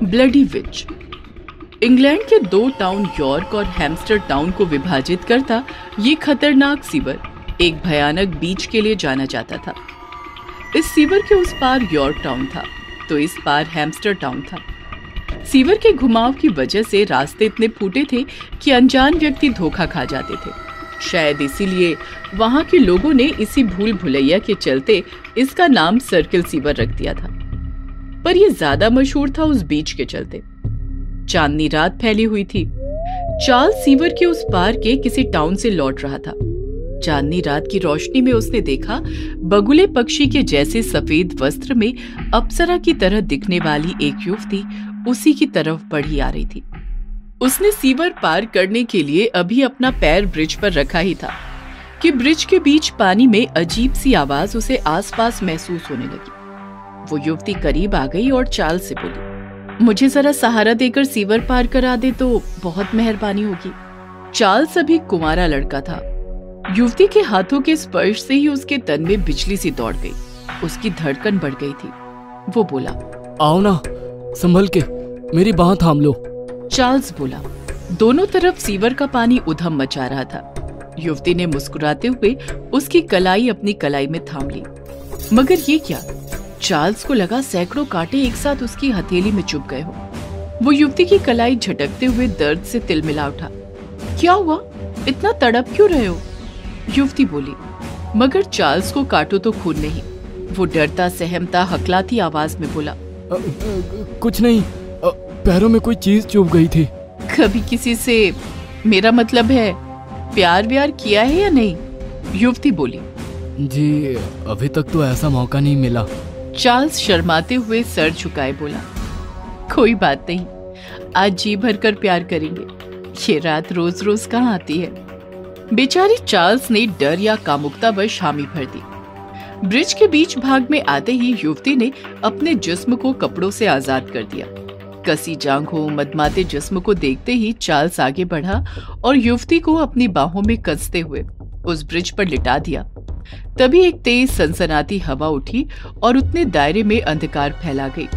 Bloody विच। England के दो town York और हैम्स्टर टाउन को विभाजित करता ये खतरनाक सीवर एक भयानक बीच के लिए जाना जाता था। इस सीवर के उस पार यॉर्क टाउन था तो इस पार हैम्स्टर टाउन था। सीवर के घुमाव की वजह से रास्ते इतने फूटे थे कि अनजान व्यक्ति धोखा खा जाते थे। शायद इसीलिए वहां के लोगों ने इसी भूल भुलैया के चलते इसका नाम सर्किल सीवर रख दिया था। पर यह ज्यादा मशहूर था उस बीच के चलते। चांदनी रात फैली हुई थी। चार्ल्स सीवर के उस पार के किसी टाउन से लौट रहा था। चांदनी रात की रोशनी में उसने देखा बगुले पक्षी के जैसे सफेद वस्त्र में अप्सरा की तरह दिखने वाली एक युवती उसी की तरफ बढ़ी आ रही थी। उसने सीवर पार करने के लिए अभी अपना पैर ब्रिज पर रखा ही था कि ब्रिज के बीच पानी में अजीब सी आवाज उसे आसपास महसूस होने लगी। वो युवती करीब आ गई और चार्ल्स से बोली, मुझे जरा सहारा देकर सीवर पार करा दे तो बहुत मेहरबानी होगी। चार्ल्स अभी कुंवारा लड़का था। युवती के हाथों के स्पर्श से ही उसके तन में बिजली सी दौड़ गई। उसकी धड़कन बढ़ गई थी। वो बोला, आओ ना, संभल के, मेरी बाह थाम लो। चार्ल्स बोला। दोनों तरफ सीवर का पानी उधम मचा रहा था। युवती ने मुस्कुराते हुए उसकी कलाई अपनी कलाई में थाम ली। मगर ये क्या? चार्ल्स को लगा सैकड़ों कांटे एक साथ उसकी हथेली में चुभ गए हो। वो युवती की कलाई झटकते हुए दर्द से तिलमिला उठा। क्या हुआ? इतना तड़प क्यों रहे हो? युवती बोली। मगर चार्ल्स को काटो तो खून नहीं। वो डरता सहमता हकलाती आवाज में बोला, कुछ नहीं, पैरों में कोई चीज चुभ गई थी। कभी किसी से, मेरा मतलब है, प्यार व्यार किया है या नहीं? युवती बोली। जी, अभी तक तो ऐसा मौका नहीं मिला। चार्ल्स शर्माते हुए सर झुकाए बोला, कोई बात नहीं, आज जी भर कर प्यार करेंगे। ये रात रोज रोज कहाँ आती है। बेचारी चार्ल्स ने डर या कामुकतावश हामी भर दी। ब्रिज के बीच भाग में आते ही युवती ने अपने जिस्म को कपड़ों से आजाद कर दिया। कसी जांघों, मदमाते जिस्म को देखते ही चार्ल्स आगे बढ़ा और युवती को अपनी बाहों में कसते हुए उस ब्रिज पर लिटा दिया। तभी एक तेज सनसनाती हवा उठी और उतने दायरे में अंधकार फैला गई।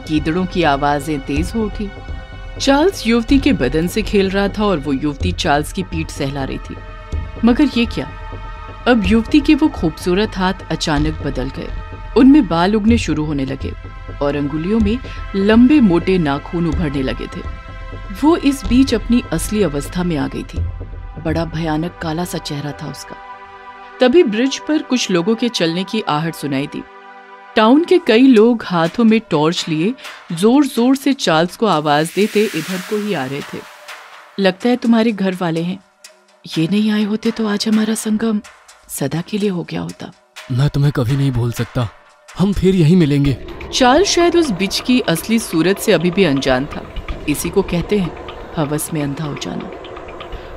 गीदड़ों की आवाजें तेज हो उठी। चार्ल्स युवती के बदन से खेल रहा था और वो युवती चार्ल्स की पीठ सहला रही थी। मगर ये क्या? अब युवती के वो खूबसूरत हाथ अचानक बदल गए। उनमें बाल उगने शुरू होने लगे और अंगुलियों में लंबे मोटे नाखून उभरने लगे थे। वो इस बीच अपनी असली अवस्था में आ गई थी। बड़ा भयानक काला सा चेहरा था उसका। तभी ब्रिज पर कुछ लोगों के चलने की आहट सुनाई दी। टाउन के कई लोग हाथों में टॉर्च लिए जोर जोर से चार्ल्स को आवाज देते इधर को ही आ रहे थे। लगता है तुम्हारे घर वाले हैं। ये नहीं आए होते तो आज हमारा संगम सदा के लिए हो गया होता। मैं तुम्हें कभी नहीं भूल सकता। हम फिर यहीं मिलेंगे। चार्ल्स शायद उस बिच की असली सूरत से अभी भी अनजान था। इसी को कहते हैं हवस में अंधा हो जाना।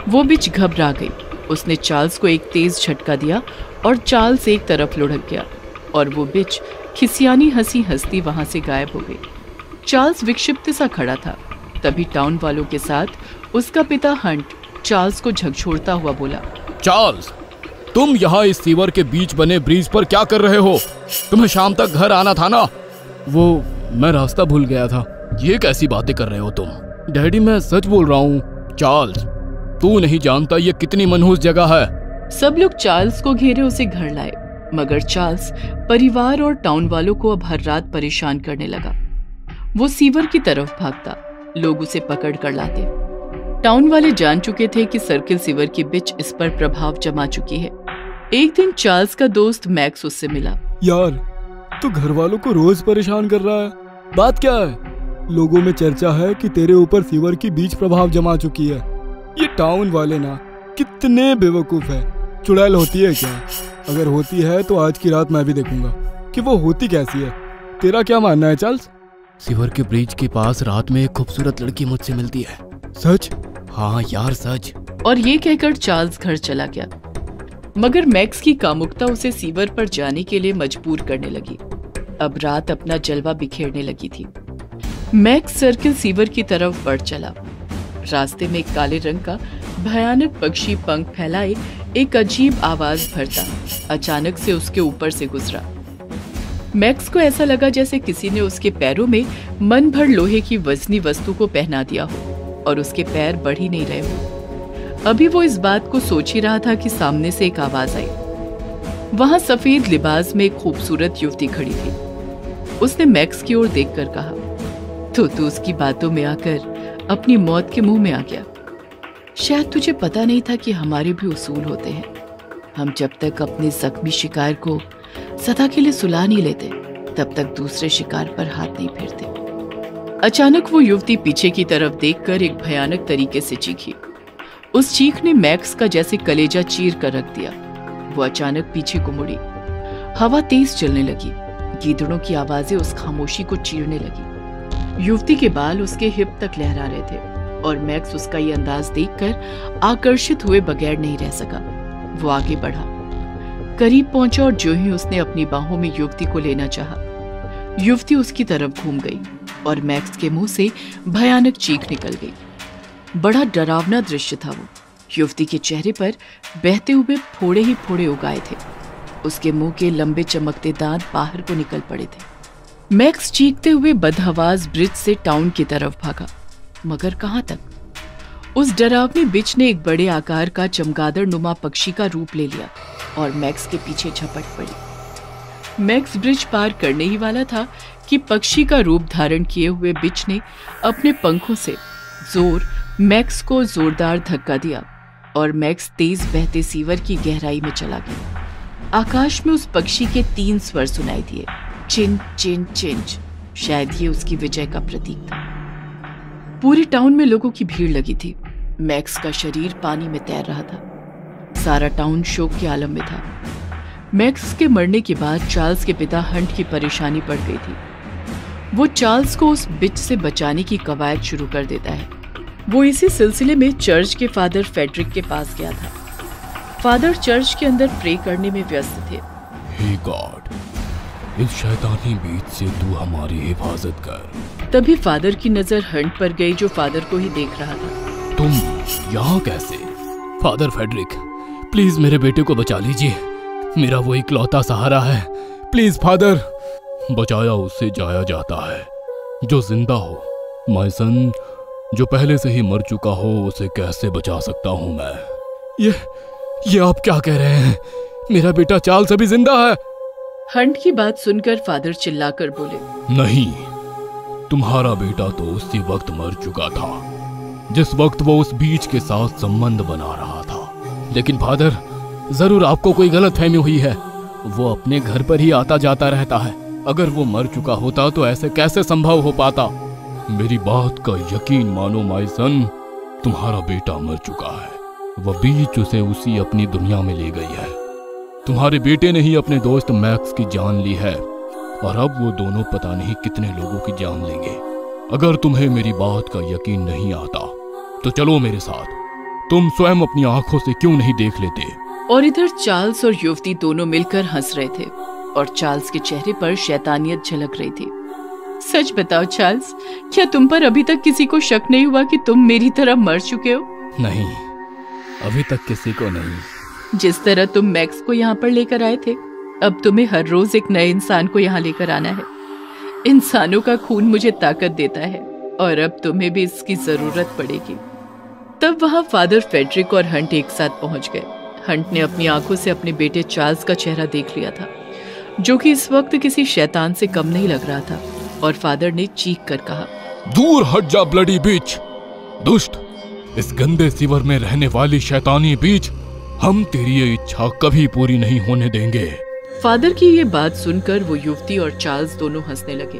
वो बिच घबरा गई। उसने चार्ल्स को एक तेज झटका दिया और चार्ल्स एक तरफ लुढ़क गया और वो बिच खिसियानी हंसी हंसती वहां से गायब हो गई। चार्ल्स विक्षिप्त सा खड़ा था। तभी टाउन वालों के साथ उसका पिता हंट चार्ल्स को झकझोरता हुआ बोला, चार्ल्स, तुम यहाँ इस सीवर के बीच बने ब्रिज पर क्या कर रहे हो? तुम्हें शाम तक घर आना था ना। वो मैं रास्ता भूल गया था। ये कैसी बातें कर रहे हो तुम? डैडी, मैं सच बोल रहा हूँ। चार्ल्स, तू नहीं जानता ये कितनी मनहूस जगह है। सब लोग चार्ल्स को घेरे उसे घर लाए। मगर चार्ल्स परिवार और टाउन वालों को अब हर रात परेशान करने लगा। वो सीवर की तरफ भागता। लोग उसे पकड़ कर लाते। टाउन वाले जान चुके थे कि सर्किल सीवर की बिच इस पर प्रभाव जमा चुकी है। एक दिन चार्ल्स का दोस्त मैक्स उससे मिला। यार, तू घर वालों को रोज परेशान कर रहा है। बात क्या है? लोगों में चर्चा है कि तेरे ऊपर सीवर की बीच प्रभाव जमा चुकी है। ये टाउन वाले ना कितने बेवकूफ है। चुड़ैल होती है क्या? अगर होती है तो आज की रात मैं भी देखूंगा कि वो होती कैसी है। तेरा क्या मानना है चार्ल्स? सीवर के ब्रिज के पास रात में एक खूबसूरत लड़की मुझसे मिलती है। सच? हाँ यार, सच। और ये कहकर चार्ल्स घर चला गया। मगर मैक्स की कामुकता उसे सीवर पर जाने के लिए मजबूर करने लगी। अब रात अपना जलवा बिखेरने लगी थी। मैक्स सर्किल सीवर की तरफ बढ़ चला। रास्ते में एक काले रंग का भयानक पक्षी पंख फैलाए एक अजीब आवाज भरता अचानक से उसके ऊपर से गुजरा। मैक्स को ऐसा लगा जैसे किसी ने उसके पैरों में मन भर लोहे की वजनी वस्तु को पहना दिया हो और उसके पैर बढ़ ही नहीं रहे हो। अभी वो इस बात को सोच ही रहा था कि सामने से एक आवाज आई। वहां सफेद लिबास में एक खूबसूरत युवती खड़ी थी। उसने मैक्स की ओर देखकर कहा, तो तू उसकी बातों में आकर अपनी मौत के मुंह में आ गया। शायद तुझे पता नहीं था कि हमारे भी उसूल होते हैं। हम जब तक अपने जख्मी शिकार को सदा के लिए सुला नहीं लेते, तब तक दूसरे शिकार पर हाथ नहीं फेरते। अचानक वो युवती पीछे की तरफ देखकर एक भयानक तरीके से चीखी। उस चीख ने मैक्स का जैसे कलेजा चीर कर रख दिया। वो अचानक पीछे को मुड़ी। हवा तेज चलने लगी। गीदड़ों की आवाजें उस खामोशी को चीरने लगी। युवती के बाल उसके हिप तक लहरा रहे थे और मैक्स उसका ये अंदाज देखकर आकर्षित हुए बगैर नहीं रह सका। वो आगे बढ़ा, करीब पहुंचा और जो ही उसने अपनी बाहों में युवती को लेना चाहा, युवती उसकी तरफ घूम गई और मैक्स के मुंह से भयानक चीख निकल गई। बड़ा डरावना दृश्य था वो। युवती के चेहरे पर बहते हुए फोड़े ही फोड़े उगाए थे। उसके मुंह के लंबे चमकते दांत बाहर को निकल पड़े थे। मैक्स चीखते हुए बदहवास ब्रिज से टाउन की तरफ भागा, मगर कहां तक? उस डरावनी बिच ने एक बड़े आकार का चमगादड़ नुमा पक्षी का रूप ले लिया और मैक्स के पीछे झपट पड़ी। मैक्स ब्रिज पार करने ही वाला था कि पक्षी का रूप धारण किए हुए बिच ने अपने पंखों से मैक्स को जोरदार धक्का दिया और मैक्स तेज बहते सीवर की गहराई में चला गया। आकाश में उस पक्षी के 3 स्वर सुनाई दिए, चिंच चिंच चिंच। शायद ये उसकी विजय का प्रतीक था। पूरे टाउन में लोगों की भीड़ लगी थी। मैक्स का शरीर पानी में तैर रहा था। सारा टाउन शोक के आलम में था। मैक्स के मरने के बाद चार्ल्स के पिता हंट की परेशानी बढ़ गई थी। वो चार्ल्स को उस बिच से बचाने की कवायद शुरू कर देता है। वो इसी सिलसिले में चर्च के फादर फेडरिक के पास गया था। फादर चर्च के अंदर प्रे करने में व्यस्त थे। हे गॉड, इस शैतानी बीच से तू हमारी हिफाजत कर। तभी फादर की नजर हंट पर गई, जो फादर को ही देख रहा था। तुम यहाँ कैसे? फादर फेडरिक, प्लीज मेरे बेटे को बचा लीजिए। मेरा वो इकलौता सहारा है। Please father. बचाया उससे जाया जाता है जो जिंदा हो। माय सन, जो पहले से ही मर चुका हो उसे कैसे बचा सकता हूं मैं? ये आप क्या कह रहे हैं? मेरा बेटा चार्ल्स अभी जिंदा है। हंट की बात सुनकर फादर चिल्लाकर बोले, नहीं, तुम्हारा बेटा तो उसी वक्त मर चुका था जिस वक्त वो उस बीच के साथ संबंध बना रहा था। लेकिन फादर, जरूर आपको कोई गलतफहमी हुई है। वो अपने घर पर ही आता जाता रहता है। अगर वो मर चुका होता तो ऐसे कैसे संभव हो पाता? मेरी बात का यकीन मानो माय सन, तुम्हारा बेटा मर चुका है। वह बीच उसे उसी अपनी दुनिया में ले गई है। तुम्हारे बेटे ने ही अपने दोस्त मैक्स की जान ली है और अब वो दोनों पता नहीं कितने लोगों की जान लेंगे। अगर तुम्हें मेरी बात का यकीन नहीं आता तो चलो मेरे साथ। तुम स्वयं अपनी आंखों से क्यों नहीं देख लेते? और इधर चार्ल्स और युवती दोनों मिलकर हंस रहे थे और चार्ल्स के चेहरे पर शैतानियत झलक रही थी। सच बताओ चार्ल्स, क्या तुम पर अभी तक किसी को शक नहीं हुआ कि तुम मेरी तरह मर चुके हो? नहीं, अभी तक किसी को नहीं। जिस तरह तुम मैक्स को यहाँ पर लेकर आए थे, अब तुम्हें हर रोज एक नए इंसान को यहाँ लेकर आना है। इंसानों का खून मुझे ताकत देता है और अब तुम्हें भी इसकी जरूरत पड़ेगी। तब वहाँ फादर फेडरिक और हंट एक साथ पहुंच गए। हंट ने अपनी आंखों से अपने बेटे चार्ल्स का चेहरा देख लिया था, जो कि इस वक्त किसी शैतान से कम नहीं लग रहा था। और फादर ने चीख कर कहा, दूर हट जा ब्लडी बीच, दुष्ट, इस गंदे सीवर में रहने वाली शैतानी बीच, हम तेरी ये इच्छा कभी पूरी नहीं होने देंगे। फादर की ये बात सुनकर वो युवती और चार्ल्स दोनों हंसने लगे।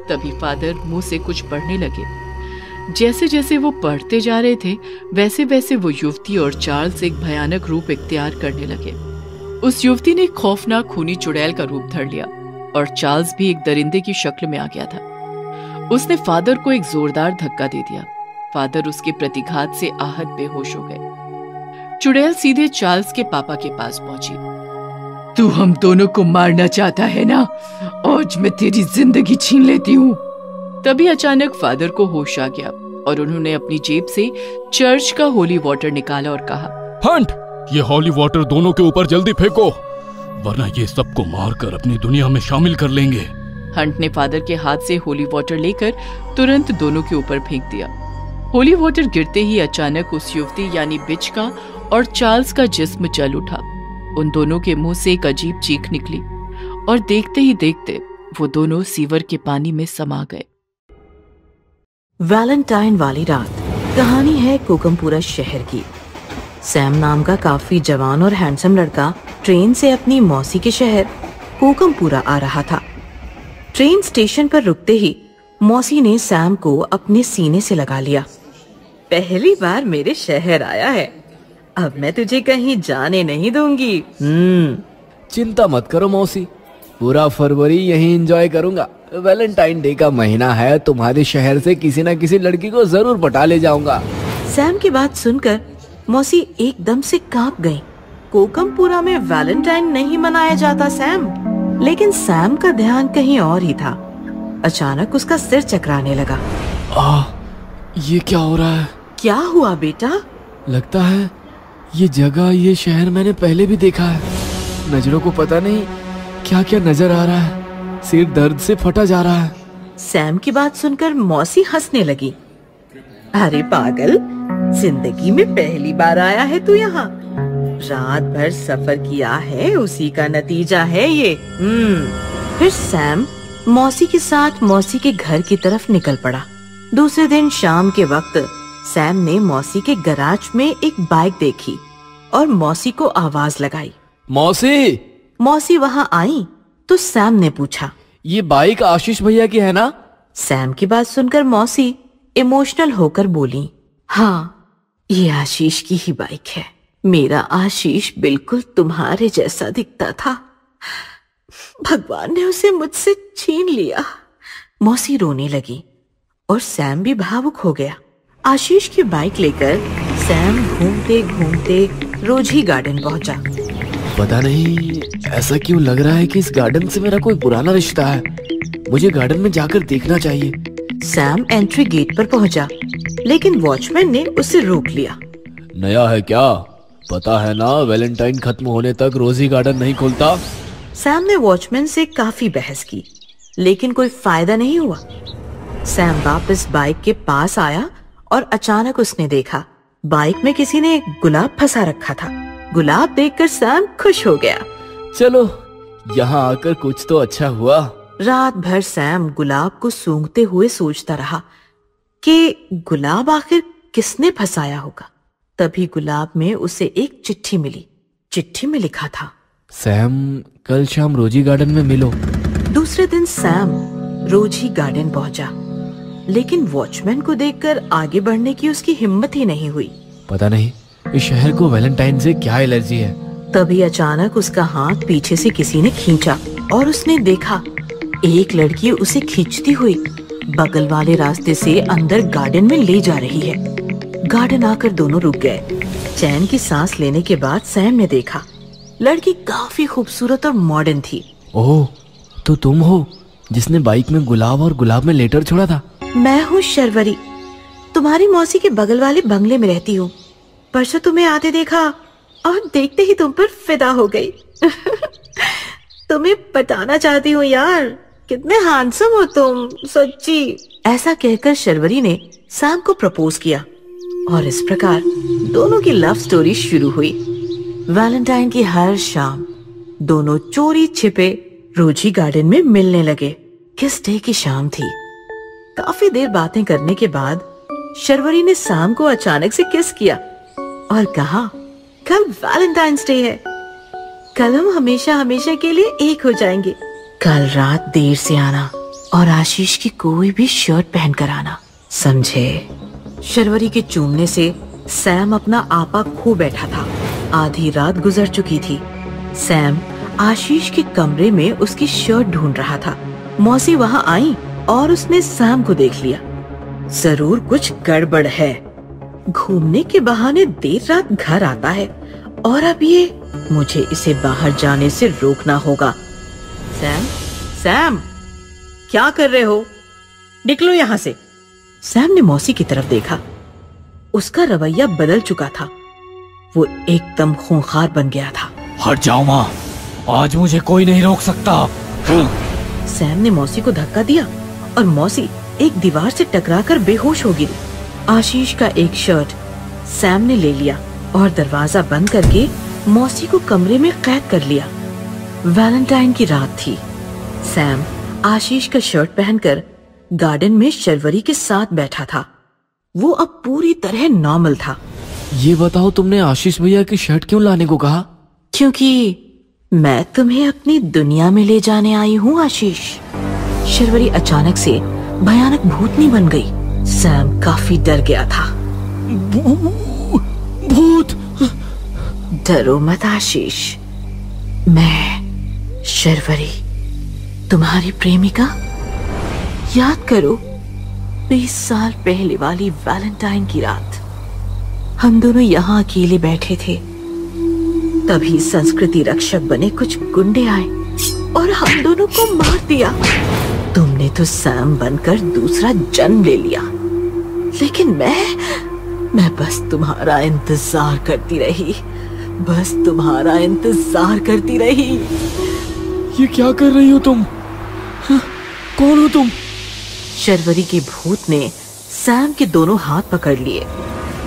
तभी फादर मुंह से कुछ पढ़ने लगे। जैसे जैसे वो पढ़ते जा रहे थे, वैसे वैसे वो युवती और चार्ल्स एक भयानक रूप इख्तियार करने लगे। उस युवती ने खौफनाक खूनी चुड़ैल का रूप धर लिया और चार्ल्स भी एक दरिंदे की शक्ल में आ गया था। उसने फादर को एक जोरदार धक्का दे दिया। फादर उसके प्रतिघात से आहत बेहोश हो गए। चुड़ैल सीधे चार्ल्स के पापा के पास पहुंची। तू हम दोनों को मारना चाहता है ना? आज मैं तेरी जिंदगी छीन लेती हूँ। तभी अचानक फादर को होश आ गया और उन्होंने अपनी जेब से चर्च का होली वाटर निकाला और कहा, हंट, ये होली वाटर दोनों के ऊपर जल्दी फेंको। वरना ये सबको मारकर अपनी दुनिया में शामिल कर लेंगे। हंट ने फादर के हाथ से होली वाटर लेकर तुरंत दोनों के ऊपर फेंक दिया। होली वाटर गिरते ही अचानक उस युवती यानी बिच का और चार्ल्स का जिस्म जल उठा। उन दोनों के मुंह से एक अजीब चीख निकली और देखते ही देखते वो दोनों सीवर के पानी में समा गए। वैलेंटाइन वाली रात कहानी है कोकमपुरा शहर की। सैम नाम का काफी जवान और हैंडसम लड़का ट्रेन से अपनी मौसी के शहर कोकमपुरा आ रहा था। ट्रेन स्टेशन पर रुकते ही मौसी ने सैम को अपने सीने से लगा लिया। पहली बार मेरे शहर आया है, अब मैं तुझे कहीं जाने नहीं दूंगी। चिंता मत करो मौसी, पूरा फरवरी यहीं एंजॉय करूंगा। वैलेंटाइन डे का महीना है, तुम्हारे शहर से किसी न किसी लड़की को जरूर पटा ले जाऊंगा। सैम की बात सुनकर मौसी एकदम से कांप गई। कोकमपुरा में वैलेंटाइन नहीं मनाया जाता सैम। लेकिन सैम का ध्यान कहीं और ही था। अचानक उसका सिर चकराने लगा। ये क्या हो रहा है? क्या हुआ बेटा? लगता है ये जगह, ये शहर मैंने पहले भी देखा है। नजरों को पता नहीं क्या क्या नजर आ रहा है। सिर दर्द से फटा जा रहा है। सैम की बात सुनकर मौसी हंसने लगी। अरे पागल, जिंदगी में पहली बार आया है तू यहाँ। रात भर सफर किया है, उसी का नतीजा है ये। फिर सैम मौसी के साथ मौसी के घर की तरफ निकल पड़ा। दूसरे दिन शाम के वक्त सैम ने मौसी के गैराज में एक बाइक देखी और मौसी को आवाज लगाई। मौसी! मौसी वहाँ आई तो सैम ने पूछा, ये बाइक आशीष भैया की है ना? सैम की बात सुनकर मौसी इमोशनल होकर बोली, हाँ, ये आशीष की ही बाइक है। मेरा आशीष बिल्कुल तुम्हारे जैसा दिखता था, भगवान ने उसे मुझसे छीन लिया। मौसी रोने लगी और सैम भी भावुक हो गया। आशीष की बाइक लेकर सैम घूमते घूमते रोजी गार्डन पहुंचा। पता नहीं ऐसा क्यों लग रहा है कि इस गार्डन से मेरा कोई पुराना रिश्ता है। मुझे गार्डन में जाकर देखना चाहिए। सैम एंट्री गेट पर पहुंचा, लेकिन वॉचमैन ने उसे रोक लिया। नया है क्या? पता है ना, वैलेंटाइन खत्म होने तक रोजी गार्डन नहीं खुलता। सैम ने वॉचमैन से काफी बहस की, लेकिन कोई फायदा नहीं हुआ। सैम वापस बाइक के पास आया और अचानक उसने देखा बाइक में किसी ने गुलाब फंसा रखा था। गुलाब देखकर सैम खुश हो गया। चलो, यहाँ आकर कुछ तो अच्छा हुआ। रात भर सैम गुलाब को सूंघते हुए सोचता रहा कि गुलाब आखिर किसने फंसाया होगा। तभी गुलाब में उसे एक चिट्ठी मिली। चिट्ठी में लिखा था, सैम, कल शाम रोजी गार्डन में मिलो। दूसरे दिन सैम रोजी गार्डन पहुंचा, लेकिन वॉचमैन को देखकर आगे बढ़ने की उसकी हिम्मत ही नहीं हुई। पता नहीं इस शहर को वैलेंटाइन से क्या एलर्जी है। तभी अचानक उसका हाथ पीछे से किसी ने खींचा और उसने देखा एक लड़की उसे खींचती हुई बगल वाले रास्ते से अंदर गार्डन में ले जा रही है। गार्डन आकर दोनों रुक गए। चैन की सांस लेने के बाद सैम ने देखा लड़की काफी खूबसूरत और मॉडर्न थी। ओह, तो तुम हो जिसने बाइक में गुलाब और गुलाब में लेटर छोड़ा था? मैं हूँ शर्वरी, तुम्हारी मौसी के बगल वाले बंगले में रहती हूँ। परसों तुम्हें आते देखा और देखते ही तुम पर फिदा हो गई। तुम्हें बताना चाहती हूँ यार, कितने हैंडसम हो तुम, सच्ची। ऐसा कहकर शर्वरी ने सैम को प्रपोज किया और इस प्रकार दोनों की लव स्टोरी शुरू हुई। वैलेंटाइन की हर शाम दोनों चोरी छिपे रोजी गार्डन में मिलने लगे। किस डे की शाम थी। काफी देर बातें करने के बाद शर्वरी ने सैम को अचानक से किस किया और कहा, कल वैलेंटाइंस डे है, कल हम हमेशा हमेशा के लिए एक हो जाएंगे। कल रात देर से आना और आशीष की कोई भी शर्ट पहन कर आना, समझे? शर्वरी के चूमने से सैम अपना आपा खो बैठा था। आधी रात गुजर चुकी थी। सैम आशीष के कमरे में उसकी शर्ट ढूंढ रहा था। मौसी वहां आई और उसने सैम को देख लिया। जरूर कुछ गड़बड़ है। घूमने के बहाने देर रात घर आता है और अब ये, मुझे इसे बाहर जाने से रोकना होगा। सैम, सैम, क्या कर रहे हो? निकलो यहाँ से। सैम ने मौसी की तरफ देखा। उसका रवैया बदल चुका था। वो एकदम खूंखार बन गया था। हट जाओ माँ, आज मुझे कोई नहीं रोक सकता। सैम ने मौसी को धक्का दिया और मौसी एक दीवार से टकराकर बेहोश हो गिरी। आशीष का एक शर्ट सैम ने ले लिया और दरवाजा बंद करके मौसी को कमरे में कैद कर लिया। वैलेंटाइन की रात थी। सैम आशीष का शर्ट पहनकर गार्डन में शर्वरी के साथ बैठा था। वो अब पूरी तरह नॉर्मल था। ये बताओ, तुमने आशीष भैया की शर्ट क्यों लाने को कहा? क्योंकि मैं तुम्हें अपनी दुनिया में ले जाने आई हूँ आशीष। शर्वरी अचानक से भयानक भूतनी बन गई। सैम काफी डर गया था। भूत! डरो मत आशीष, मैं शर्वरी तुम्हारी प्रेमिका। याद करो 20 साल पहले वाली वैलेंटाइन की रात। हम दोनों यहाँ अकेले बैठे थे, तभी संस्कृति रक्षक बने कुछ गुंडे आए और हम दोनों को मार दिया। तुमने तो सैम बनकर दूसरा जन्म ले लिया, लेकिन मैं बस तुम्हारा इंतजार करती रही, बस तुम्हारा इंतजार करती रही। ये क्या कर रही हो तुम? कौन हो तुम? शर्वरी के भूत ने सैम के दोनों हाथ पकड़ लिए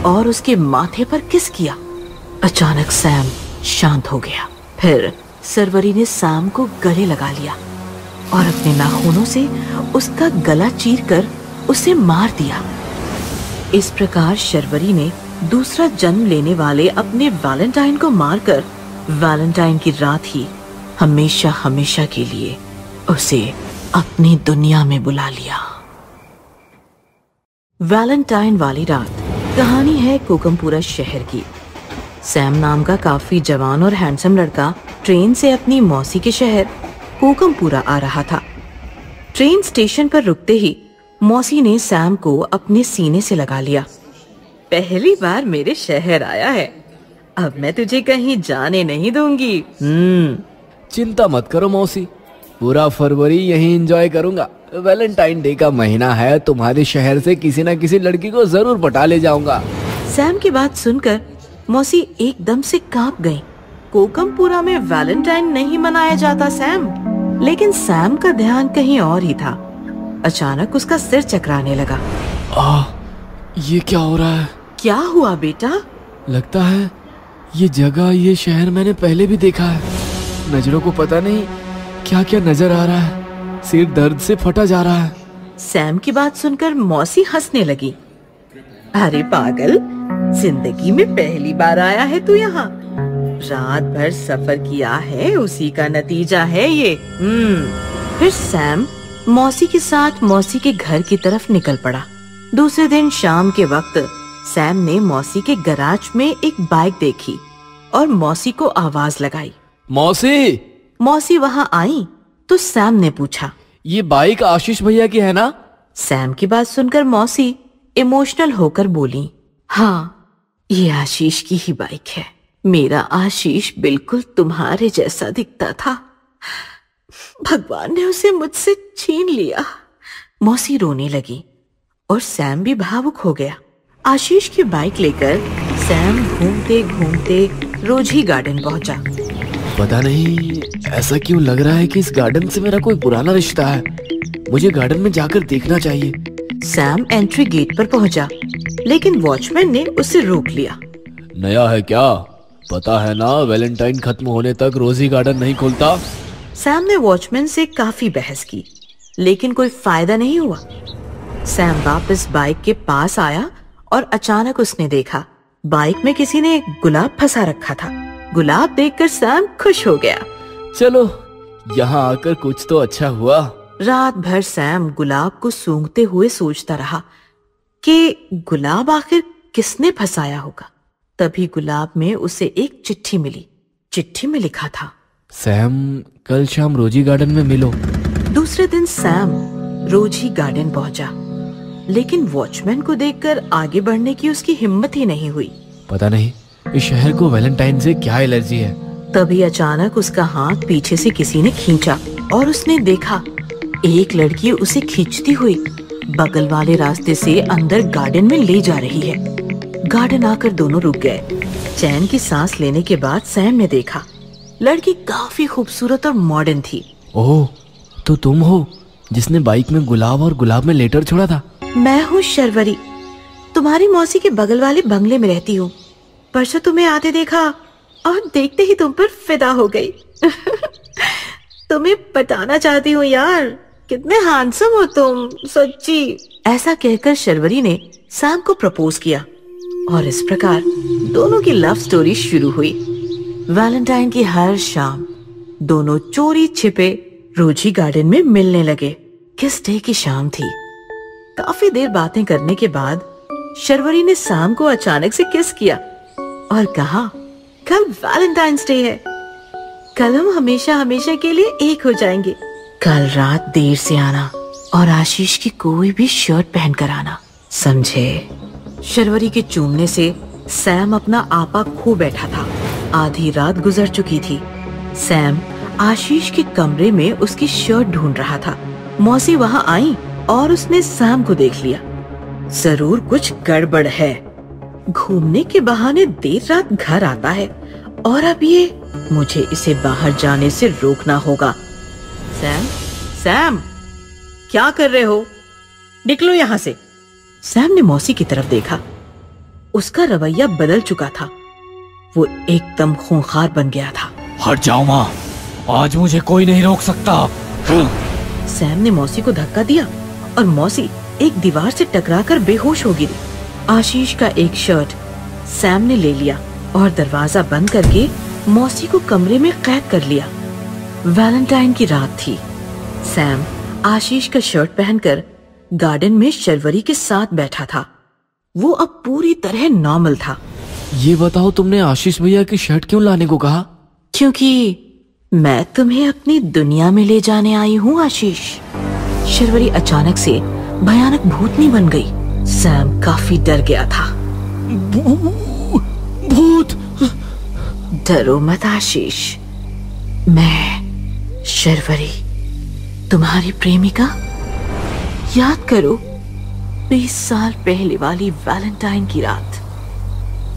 और उसके माथे पर किस किया। अचानक सैम शांत हो गया। फिर शर्वरी ने सैम को गले लगा लिया और अपने नाखूनों से उसका गला चीरकर उसे मार दिया। इस प्रकार शर्वरी ने दूसरा जन्म लेने वाले अपने वैलेंटाइन को मारकर वैलेंटाइन की रात ही हमेशा हमेशा के लिए उसे अपनी दुनिया में बुला लिया। वैलेंटाइन वाली रात कहानी है कोकमपुरा शहर की। सैम नाम का काफी जवान और हैंडसम लड़का ट्रेन से अपनी मौसी के शहर कोकमपुरा आ रहा था। ट्रेन स्टेशन पर रुकते ही मौसी ने सैम को अपने सीने से लगा लिया। पहली बार मेरे शहर आया है, अब मैं तुझे कहीं जाने नहीं दूंगी। चिंता मत करो मौसी, पूरा फरवरी यहीं एंजॉय करूंगा। वैलेंटाइन डे का महीना है, तुम्हारे शहर से किसी न किसी लड़की को जरूर पटा ले जाऊंगा। सैम की बात सुनकर मौसी एकदम से कांप गई। कोकमपुरा में वैलेंटाइन नहीं मनाया जाता सैम। लेकिन सैम का ध्यान कहीं और ही था। अचानक उसका सिर चकराने लगा। ये क्या हो रहा है? क्या हुआ बेटा? लगता है ये जगह, ये शहर मैंने पहले भी देखा है। नजरों को पता नहीं क्या क्या नजर आ रहा है। सिर दर्द से फटा जा रहा है। सैम की बात सुनकर मौसी हंसने लगी। अरे पागल, जिंदगी में पहली बार आया है तू यहाँ। रात भर सफर किया है, उसी का नतीजा है ये। फिर सैम मौसी के साथ मौसी के घर की तरफ निकल पड़ा। दूसरे दिन शाम के वक्त सैम ने मौसी के गैराज में एक बाइक देखी और मौसी को आवाज लगाई। मौसी! मौसी वहाँ आई तो सैम ने पूछा, ये बाइक आशीष भैया की है ना? सैम की बात सुनकर मौसी इमोशनल होकर बोली, हाँ, ये आशीष की ही बाइक है। मेरा आशीष बिल्कुल तुम्हारे जैसा दिखता था, भगवान ने उसे मुझसे छीन लिया। मौसी रोने लगी और सैम भी भावुक हो गया। आशीष की बाइक लेकर सैम घूमते घूमते रोजी गार्डन पहुंचा। पता नहीं ऐसा क्यों लग रहा है कि इस गार्डन से मेरा कोई पुराना रिश्ता है। मुझे गार्डन में जाकर देखना चाहिए। सैम एंट्री गेट पर पहुंचा, लेकिन वॉचमैन ने उसे रोक लिया। नया है क्या? पता है ना, वैलेंटाइन खत्म होने तक रोजी गार्डन नहीं खुलता। सैम ने वॉचमैन से काफी बहस की, लेकिन कोई फायदा नहीं हुआ। सैम वापस बाइक के पास आया और अचानक उसने देखा बाइक में किसी ने गुलाब फंसा रखा था। गुलाब देखकर सैम खुश हो गया। चलो, यहाँ आकर कुछ तो अच्छा हुआ। रात भर सैम गुलाब को सूंघते हुए सोचता रहा कि गुलाब आखिर किसने फंसाया होगा। तभी गुलाब में उसे एक चिट्ठी मिली। चिट्ठी में लिखा था, सैम, कल शाम रोजी गार्डन में मिलो। दूसरे दिन सैम रोजी गार्डन पहुंचा, लेकिन वॉचमैन को देखकर आगे बढ़ने की उसकी हिम्मत ही नहीं हुई। पता नहीं इस शहर को वैलेंटाइन से क्या एलर्जी है। तभी अचानक उसका हाथ पीछे से किसी ने खींचा और उसने देखा एक लड़की उसे खींचती हुई बगल वाले रास्ते से अंदर गार्डन में ले जा रही है। गार्डन आकर दोनों रुक गए। चैन की सांस लेने के बाद सैम ने देखा लड़की काफी खूबसूरत और मॉडर्न थी। ओह, तो तुम हो जिसने बाइक में गुलाब और गुलाब में लेटर छोड़ा था? मैं हूँ शर्वरी, तुम्हारी मौसी के बगल वाले बंगले में रहती हूँ। परसों तुम्हें आते देखा और देखते ही तुम पर फिदा हो गई। तुम्हें बताना चाहती हूँ यार, कितने हैंडसम हो तुम, सच्ची। ऐसा कहकर शर्वरी ने सैम को प्रपोज किया और इस प्रकार दोनों की लव स्टोरी शुरू हुई। वैलेंटाइन की हर शाम दोनों चोरी छिपे रोजी गार्डन में मिलने लगे। किस डे की शाम थी। काफी देर बातें करने के बाद शर्वरी ने सैम को अचानक से किस किया और कहा, कल वैलेंटाइंस डे है, कल हम हमेशा हमेशा के लिए एक हो जाएंगे। कल रात देर से आना और आशीष की कोई भी शर्ट पहन कर आना, समझे? शर्वरी के चूमने से सैम अपना आपा खो बैठा था। आधी रात गुजर चुकी थी। सैम आशीष के कमरे में उसकी शर्ट ढूंढ रहा था। मौसी वहां आई और उसने सैम को देख लिया। जरूर कुछ गड़बड़ है। घूमने के बहाने देर रात घर आता है और अब ये, मुझे इसे बाहर जाने से रोकना होगा। सैम, सैम, क्या कर रहे हो? निकलो यहाँ से। सैम ने मौसी की तरफ देखा। उसका रवैया बदल चुका था। वो एकदम खूंखार बन गया था। हट जाओ माँ, आज मुझे कोई नहीं रोक सकता। सैम ने मौसी को धक्का दिया और मौसी एक दीवार से टकराकर बेहोश हो गिरी। आशीष का एक शर्ट सैम ने ले लिया और दरवाजा बंद करके मौसी को कमरे में कैद कर लिया। वैलेंटाइन की रात थी। सैम आशीष का शर्ट पहनकर गार्डन में शर्वरी के साथ बैठा था। वो अब पूरी तरह नॉर्मल था। ये बताओ, तुमने आशीष भैया की शर्ट क्यों लाने को कहा? क्योंकि मैं तुम्हें अपनी दुनिया में ले जाने आई हूँ आशीष। शर्वरी अचानक से भयानक भूतनी बन गई। सैम काफी डर गया था। भूत! डरो मत आशीष, मैं शर्वरी, तुम्हारी प्रेमिका। याद करो 20 साल पहले वाली वैलेंटाइन की रात।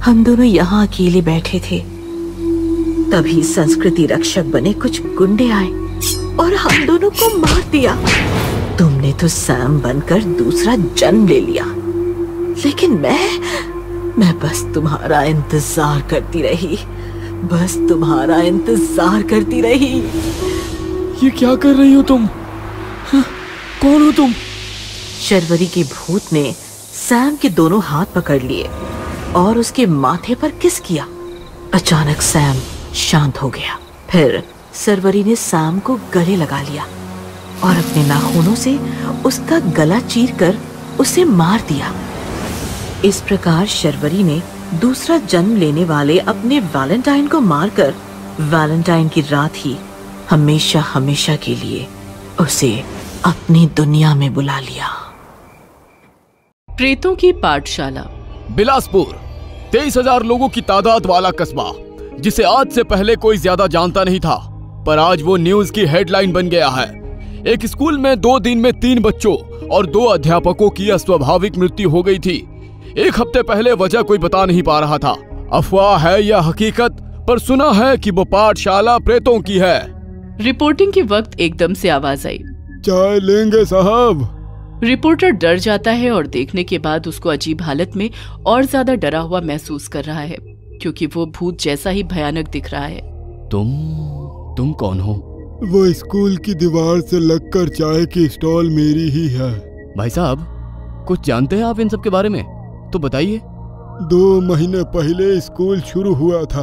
हम दोनों यहाँ अकेले बैठे थे। तभी संस्कृति रक्षक बने कुछ गुंडे आए और हम दोनों को मार दिया। तुमने तो सैम बनकर दूसरा जन्म ले लिया, लेकिन मैं बस तुम्हारा इंतजार करती रही, बस तुम्हारा इंतजार करती रही। ये क्या कर रही हो तुम? कौन हो तुम? शर्वरी के भूत ने सैम के दोनों हाथ पकड़ लिए और उसके माथे पर किस किया। अचानक सैम शांत हो गया। फिर शर्वरी ने सैम को गले लगा लिया और अपने नाखूनों से उसका गला चीरकर उसे मार दिया। इस प्रकार शर्वरी ने दूसरा जन्म लेने वाले अपने वैलेंटाइन को मारकर वैलेंटाइन की रात ही हमेशा हमेशा के लिए उसे अपनी दुनिया में बुला लिया। प्रेतों की पाठशाला। बिलासपुर 23,000 लोगों की तादाद वाला कस्बा, जिसे आज से पहले कोई ज्यादा जानता नहीं था, पर आज वो न्यूज की हेडलाइन बन गया है। एक स्कूल में 2 दिन में 3 बच्चों और 2 अध्यापकों की अस्वाभाविक मृत्यु हो गई थी। 1 हफ्ते पहले वजह कोई बता नहीं पा रहा था। अफवाह है या हकीकत, पर सुना है कि वो पाठशाला प्रेतों की है। रिपोर्टिंग के वक्त एकदम से आवाज आई, चाय लेंगे साहब? रिपोर्टर डर जाता है और देखने के बाद उसको अजीब हालत में और ज्यादा डरा हुआ महसूस कर रहा है, क्योंकि वो भूत जैसा ही भयानक दिख रहा है। तुम कौन हो? वो स्कूल की दीवार से लगकर चाय की स्टॉल मेरी ही है। भाई साहब, कुछ जानते हैं आप इन सब के बारे में? तो बताइए। 2 महीने पहले स्कूल शुरू हुआ था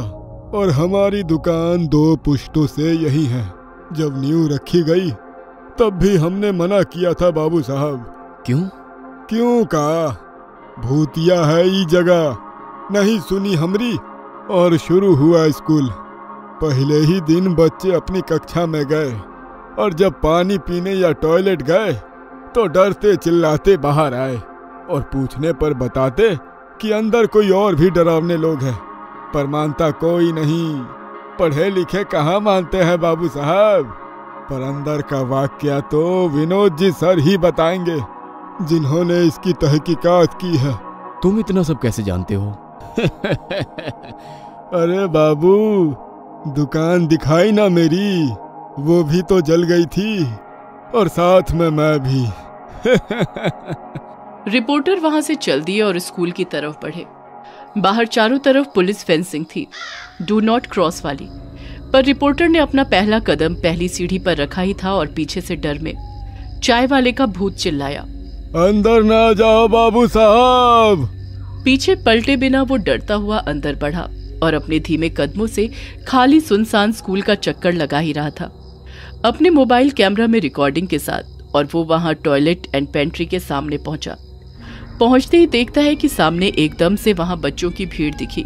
और हमारी दुकान 2 पुश्तों से यही है। जब नींव रखी गई तब भी हमने मना किया था बाबू साहब। क्यों का? भूतिया है ये जगह, नहीं सुनी हमरी। और शुरू हुआ स्कूल। पहले ही दिन बच्चे अपनी कक्षा में गए और जब पानी पीने या टॉयलेट गए तो डरते चिल्लाते बाहर आए और पूछने पर बताते कि अंदर कोई और भी डरावने लोग हैं, पर मानता कोई नहीं। पढ़े लिखे कहाँ मानते हैं बाबू साहब। पर अंदर का वाकया तो विनोद जी सर ही बताएंगे, जिन्होंने इसकी तहकीकात की है। तुम इतना सब कैसे जानते हो? अरे बाबू, दुकान दिखाई ना मेरी, वो भी तो जल गई थी और साथ में मैं भी। रिपोर्टर वहां से चल दिए और स्कूल की तरफ बढ़े। बाहर चारों तरफ पुलिस फेंसिंग थी, डू नॉट क्रॉस वाली, पर रिपोर्टर ने अपना पहला कदम पहली सीढ़ी पर रखा ही था और पीछे से डर में चाय वाले का भूत चिल्लाया, अंदर ना जाओ बाबू साहब। पीछे पलटे बिना वो डरता हुआ अंदर बढ़ा और अपने धीमे कदमों से खाली सुनसान स्कूल का चक्कर लगा ही रहा था, अपने मोबाइल कैमरा में रिकॉर्डिंग के साथ। और वो वहां टॉयलेट एंड पेंट्री के सामने पहुंचा। पहुंचते ही देखता है कि सामने एकदम से वहां बच्चों की भीड़ दिखी,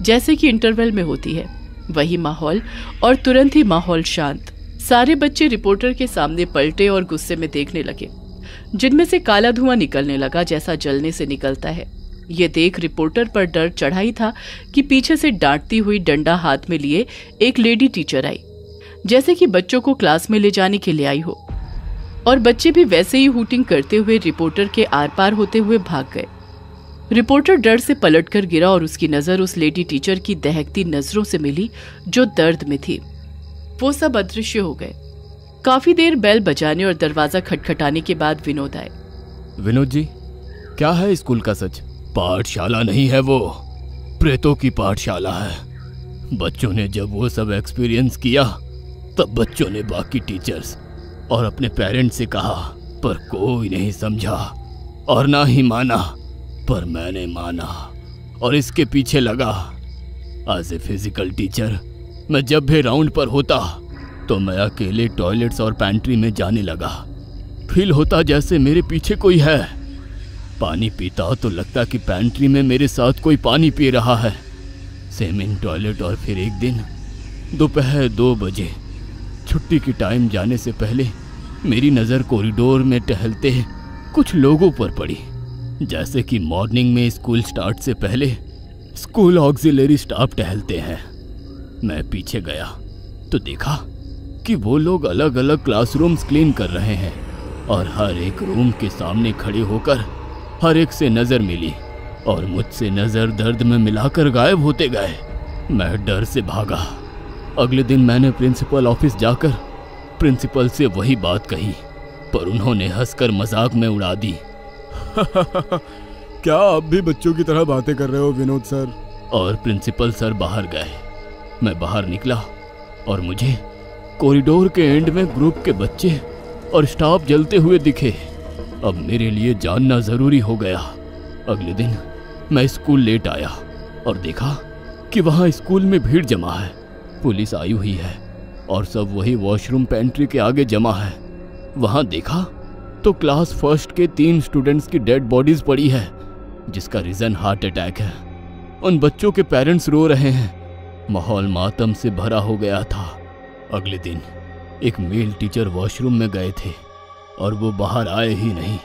जैसे कि इंटरवल में होती है वही माहौल, और तुरंत ही माहौल शांत। सारे बच्चे रिपोर्टर के सामने पलटे और गुस्से में देखने लगे, जिनमें से काला धुआं निकलने लगा जैसा जलने से निकलता है। ये देख रिपोर्टर पर डर चढ़ा ही था कि पीछे से डांटती हुई डंडा हाथ में लिए एक लेडी टीचर आई, जैसे कि बच्चों को क्लास में ले जाने के लिए आई हो, और बच्चे भी वैसे ही हूटिंग करते हुए रिपोर्टर के आर पार होते हुए भाग गए। रिपोर्टर डर से पलटकर गिरा और उसकी नजर उस लेडी टीचर की दहकती नजरों से मिली जो दर्द में थी। वो सब अदृश्य हो गए। काफी देर बेल बजाने और दरवाजा खटखटाने के बाद विनोद आए। विनोद जी, क्या है स्कूल का सच? पाठशाला नहीं है वो, प्रेतों की पाठशाला है। बच्चों ने जब वो सब एक्सपीरियंस किया तब बच्चों ने बाकी टीचर्स और अपने पेरेंट्स से कहा, पर कोई नहीं समझा और ना ही माना, पर मैंने माना और इसके पीछे लगा। एज ए फिजिकल टीचर मैं जब भी राउंड पर होता तो मैं अकेले टॉयलेट्स और पैंट्री में जाने लगा। फील होता जैसे मेरे पीछे कोई है। पानी पीता तो लगता कि पैंट्री में मेरे साथ कोई पानी पी रहा है। Same in toilet. और फिर एक दिन दोपहर 2 बजे छुट्टी की टाइम जाने से पहले मेरी नज़र कॉरिडोर में टहलते कुछ लोगों पर पड़ी, जैसे कि मॉर्निंग में स्कूल स्टार्ट से पहले स्कूल ऑक्सिलरी स्टाफ टहलते हैं। मैं पीछे गया तो देखा कि वो लोग अलग अलग क्लासरूम्स क्लीन कर रहे हैं और हर एक रूम के सामने खड़े होकर हर एक से नज़र मिली और मुझसे नज़र दर्द में मिलाकर गायब होते गए। मैं डर से भागा। अगले दिन मैंने प्रिंसिपल ऑफिस जाकर प्रिंसिपल से वही बात कही, पर उन्होंने हंसकर मजाक में उड़ा दी। क्या आप भी बच्चों की तरह बातें कर रहे हो विनोद सर? और प्रिंसिपल सर बाहर गए। मैं बाहर निकला और मुझे कॉरिडोर के एंड में ग्रुप के बच्चे और स्टाफ जलते हुए दिखे। अब मेरे लिए जानना जरूरी हो गया। अगले दिन मैं स्कूल लेट आया और देखा कि वहाँ स्कूल में भीड़ जमा है, पुलिस आई हुई है और सब वही वॉशरूम पेंट्री के आगे जमा है। वहाँ देखा तो क्लास फर्स्ट के 3 स्टूडेंट्स की डेड बॉडीज पड़ी है, जिसका रीजन हार्ट अटैक है। उन बच्चों के पेरेंट्स रो रहे हैं। माहौल मातम से भरा हो गया था। अगले दिन एक मेल टीचर वॉशरूम में गए थे और वो बाहर आए ही नहीं।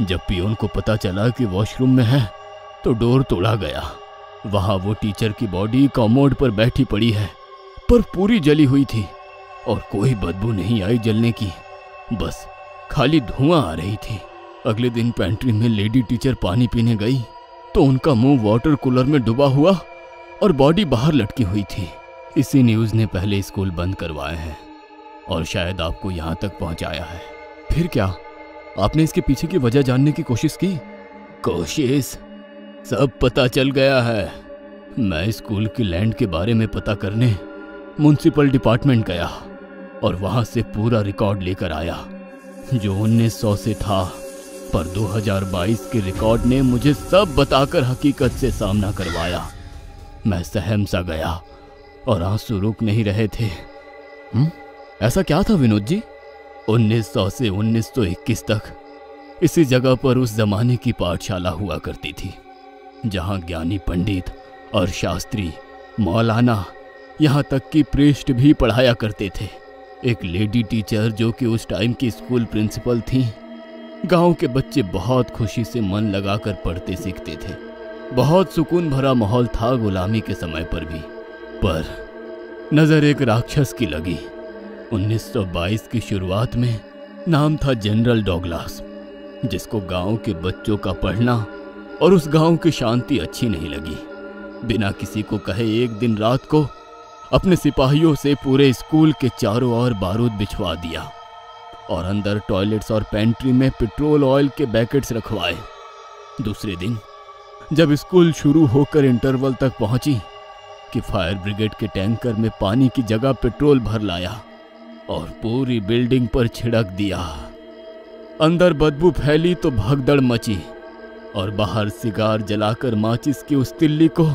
जब पियोन को पता चला कि वॉशरूम में है तो डोर तोड़ा गया। वहाँ वो टीचर की बॉडी कमोड पर बैठी पड़ी है, पर पूरी जली हुई थी और कोई बदबू नहीं आई जलने की, बस खाली धुआं आ रही थी। अगले दिन पेंट्री में लेडी टीचर पानी पीने गई तो उनका मुंह वाटर कूलर में डूबा हुआ और बॉडी बाहर लटकी हुई थी। इसी न्यूज़ ने पहले स्कूल बंद करवाए हैं और शायद आपको यहाँ तक पहुँचाया है। फिर क्या? आपने इसके पीछे की वजह जानने की कोशिश की? कोशिश सब पता चल गया है। मैं स्कूल की लैंड के बारे में पता करने म्युनिसिपल डिपार्टमेंट गया और वहाँ से पूरा रिकॉर्ड लेकर आया, जो 1900 से था, पर 2022 के रिकॉर्ड ने मुझे सब बताकर हकीकत से सामना करवाया। मैं सहम सा गया और आंसू रुक नहीं रहे थे। ऐसा क्या था विनोद जी? 1900 से 1921 तक इसी जगह पर उस जमाने की पाठशाला हुआ करती थी, जहां ज्ञानी पंडित और शास्त्री, मौलाना, यहाँ तक कि प्रीस्ट भी पढ़ाया करते थे। एक लेडी टीचर जो कि उस टाइम की स्कूल प्रिंसिपल थी। गांव के बच्चे बहुत खुशी से मन लगाकर पढ़ते सीखते थे। बहुत सुकून भरा माहौल था गुलामी के समय पर भी। पर नजर एक राक्षस की लगी। 1922 की शुरुआत में नाम था जनरल डॉगलास, जिसको गांव के बच्चों का पढ़ना और उस गांव की शांति अच्छी नहीं लगी। बिना किसी को कहे एक दिन रात को अपने सिपाहियों से पूरे स्कूल के चारों ओर बारूद बिछवा दिया और अंदर टॉयलेट्स और पेंट्री में पेट्रोल ऑयल के पैकेट्स रखवाए। दूसरे दिन जब स्कूल शुरू होकर इंटरवल तक पहुंची कि फायर ब्रिगेड के टैंकर में पानी की जगह पेट्रोल भर लाया और पूरी बिल्डिंग पर छिड़क दिया। अंदर बदबू फैली तो भगदड़ मची और बाहर सिगार जलाकर माचिस की उस तिल्ली को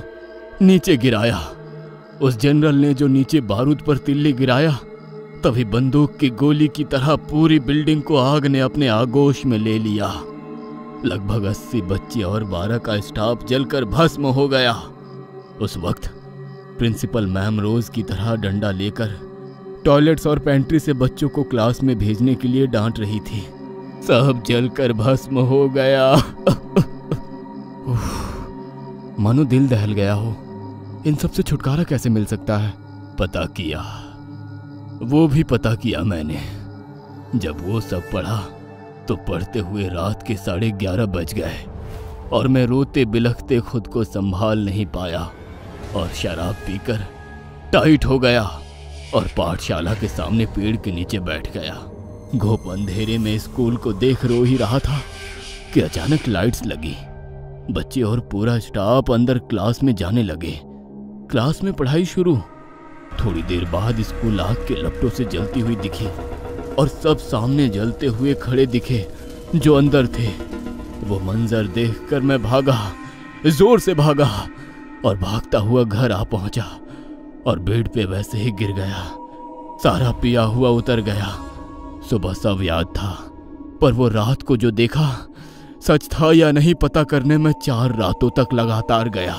नीचे गिराया। उस जनरल ने जो नीचे बारूद पर तिल्ली गिराया, तभी बंदूक की गोली की तरह पूरी बिल्डिंग को आग ने अपने आगोश में ले लिया। लगभग 80 बच्चे और 12 का स्टाफ जलकर भस्म हो गया। उस वक्त प्रिंसिपल मैम रोज की तरह डंडा लेकर टॉयलेट्स और पेंट्री से बच्चों को क्लास में भेजने के लिए डांट रही थी। सब जलकर भस्म हो गया। मानो दिल दहल गया हो। इन सब से छुटकारा कैसे मिल सकता है? पता किया, वो भी पता किया मैंने। जब वो सब पढ़ा तो पढ़ते हुए रात के 11:30 बज गए और मैं रोते बिलखते खुद को संभाल नहीं पाया और शराब पीकर टाइट हो गया और पाठशाला के सामने पेड़ के नीचे बैठ गया। घुप अंधेरे में स्कूल को देख रो ही रहा था कि अचानक लाइट्स लगी। बच्चे और पूरा स्टाफ अंदर क्लास में जाने लगे। क्लास में पढ़ाई शुरू। थोड़ी देर बाद स्कूल आग के लपटों से जलती हुई दिखी और सब सामने जलते हुए खड़े दिखे जो अंदर थे। वो मंजर देखकर मैं भागा, जोर से भागा और भागता हुआ घर आ पहुंचा और बेड पे वैसे ही गिर गया। सारा पिया हुआ उतर गया। सुबह सब याद था, पर वो रात को जो देखा सच था या नहीं पता करने में 4 रातों तक लगातार गया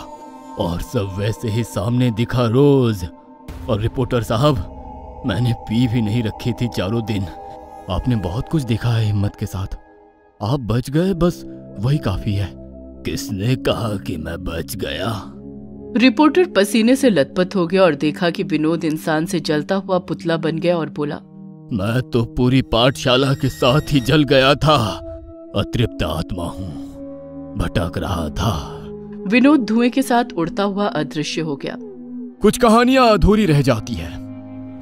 और सब वैसे ही सामने दिखा रोज। और रिपोर्टर साहब, मैंने पी भी नहीं रखी थी 4 दिन। आपने बहुत कुछ देखा है हिम्मत के साथ। आप बच गए, बस वही काफी है। किसने कहा कि मैं बच गया? रिपोर्टर पसीने से लथपथ हो गया और देखा कि विनोद इंसान से जलता हुआ पुतला बन गया और बोला, मैं तो पूरी पाठशाला के साथ ही जल गया था। अतृप्त आत्मा हूँ, भटक रहा था। विनोद धुएं के साथ उड़ता हुआ अदृश्य हो गया। कुछ कहानियां अधूरी रह जाती है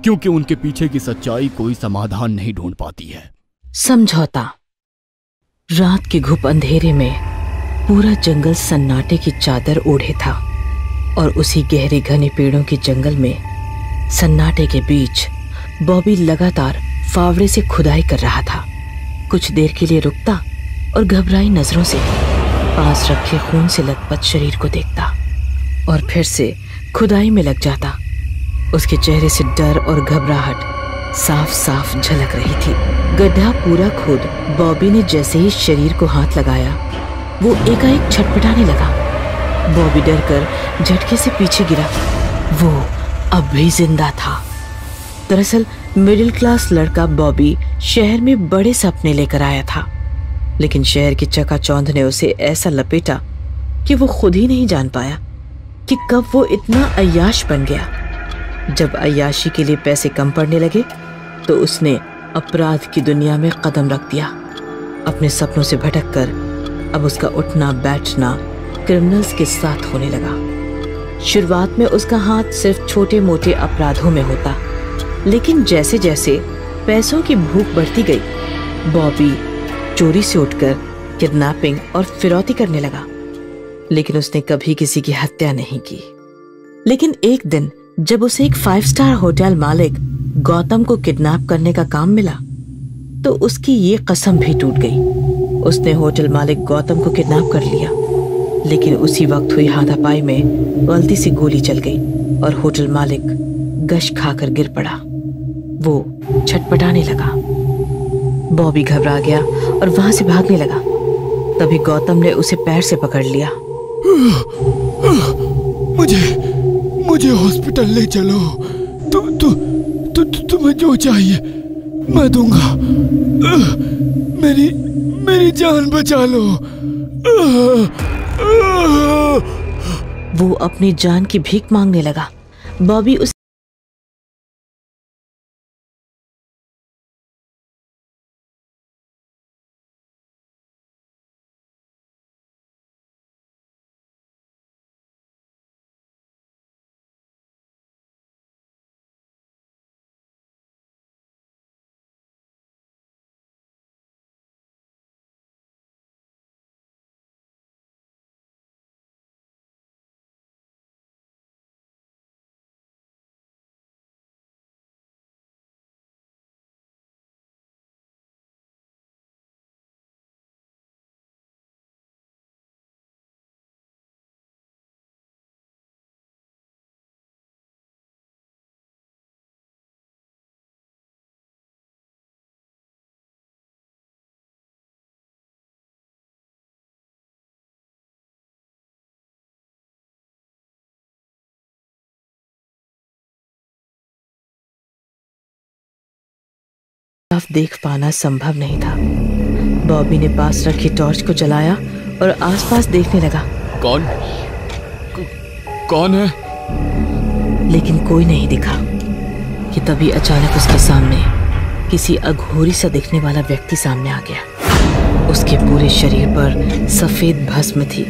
क्योंकि उनके पीछे की सच्चाई कोई समाधान नहीं ढूंढ पाती है। समझौता। रात के घुप अंधेरे में पूरा जंगल सन्नाटे की चादर ओढ़े था और उसी गहरे घने पेड़ों के जंगल में सन्नाटे के बीच बॉबी लगातार फावड़े से खुदाई कर रहा था। कुछ देर के लिए रुकता और घबराई नजरों से पास रखे खून से लथपथ शरीर को देखता और फिर से खुदाई में लग जाता। उसके चेहरे से डर और घबराहट साफ साफ झलक रही थी। गड्ढा पूरा खोद बॉबी ने जैसे ही शरीर को हाथ लगाया, वो एकाएक छटपटाने लगा। बॉबी डरकर झटके से पीछे गिरा। वो अब भी जिंदा था। दरअसल मिडिल क्लास लड़का बॉबी शहर में बड़े सपने लेकर आया था, लेकिन शहर की चकाचौंध ने उसे ऐसा लपेटा कि वो खुद ही नहीं जान पाया कि कब वो इतना अय्याश बन गया। जब अय्याशी के लिए पैसे कम पड़ने लगे तो उसने अपराध की दुनिया में कदम रख दिया। अपने सपनों से भटककर अब उसका उठना बैठना क्रिमिनल्स के साथ होने लगा। शुरुआत में उसका हाथ सिर्फ छोटे मोटे अपराधों में होता, लेकिन जैसे जैसे पैसों की भूख बढ़ती गई, बॉबी चोरी से उठकर किडनैपिंग और फिरौती करने लगा। लेकिन उसने कभी किसी की हत्या नहीं की। लेकिन एक दिन जब उसे एक 5 स्टार होटल मालिक गौतम को किडनैप करने का काम मिला, तो उसकी ये कसम भी टूट गई। उसने होटल मालिक गौतम को किडनैप कर लिया, लेकिन उसी वक्त हुई हाथापाई में गलती से गोली चल गई और होटल मालिक गश खाकर गिर पड़ा। वो छटपटाने लगा। बॉबी घबरा गया और वहां से भागने लगा। तभी गौतम ने उसे पैर से पकड़ लिया। मुझे हॉस्पिटल ले चलो। तुम्हें जो चाहिए मैं दूंगा। मेरी जान बचा लो। वो अपनी जान की भीख मांगने लगा। बॉबी उस साफ देख पाना संभव नहीं था। बॉबी ने पास रखी टॉर्च को जलाया और आसपास देखने लगा। कौन है? लेकिन कोई नहीं दिखा कि तभी अचानक उसके सामने किसी अघोरी सा दिखने वाला व्यक्ति सामने आ गया। उसके पूरे शरीर पर सफेद भस्म थी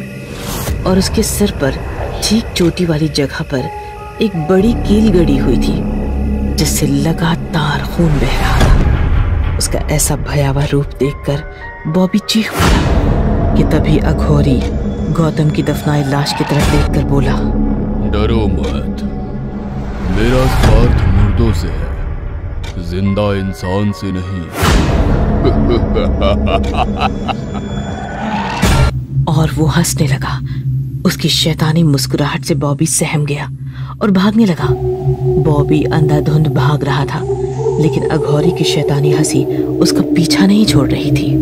और उसके सिर पर ठीक चोटी वाली जगह पर एक बड़ी कील गड़ी हुई थी जिससे लगातार खून बह रहा था। उसका ऐसा भयावह रूप देखकर बॉबी चीख पड़ा कि तभी अघोरी गौतम की दफनाई लाश की तरफ देखकर बोला, डरो मत, मेरा स्वार्थ मुर्दों से है, जिंदा इंसान से नहीं। और वो हंसने लगा। उसकी शैतानी मुस्कुराहट से बॉबी सहम गया और भागने लगा। बॉबी अंधाधुंध भाग रहा था, लेकिन अघोरी की शैतानी हंसी उसका पीछा नहीं छोड़ रही थी।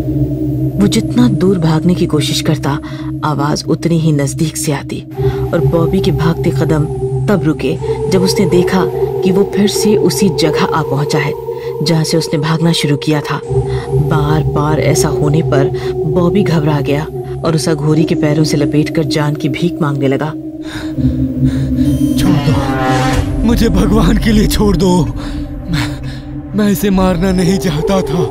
वो जितना दूर भागने की कोशिश करता, आवाज उतनी ही नजदीक से आती और बॉबी के भागते कदम तब रुके जब उसने देखा कि वो फिर से उसी जगह आ पहुंचा है जहां से उसने भागना शुरू किया था। बार बार ऐसा होने पर बॉबी घबरा गया और उस अघोरी के पैरों से लपेटकर जान की भीख मांगने लगा। छोड़ दो मुझे, भगवान के लिए छोड़ दो। मैं इसे मारना नहीं चाहता था,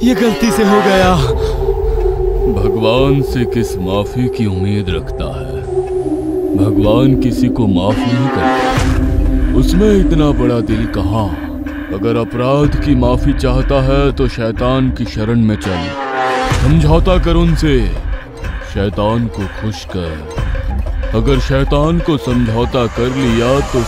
ये गलती से हो गया। भगवान से किस माफी की उम्मीद रखता है? भगवान किसी को माफ नहीं करता, उसमें इतना बड़ा दिल कहाँ। अगर अपराध की माफी चाहता है तो शैतान की शरण में चल, समझौता कर उनसे, शैतान को खुश कर। अगर शैतान को समझौता कर लिया तो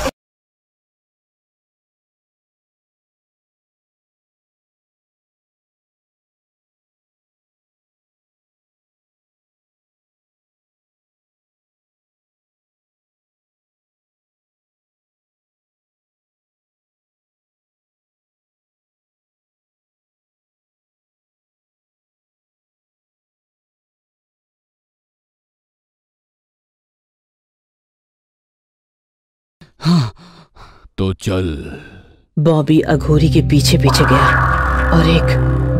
तो चल। बॉबी अघोरी के पीछे पीछे गया और एक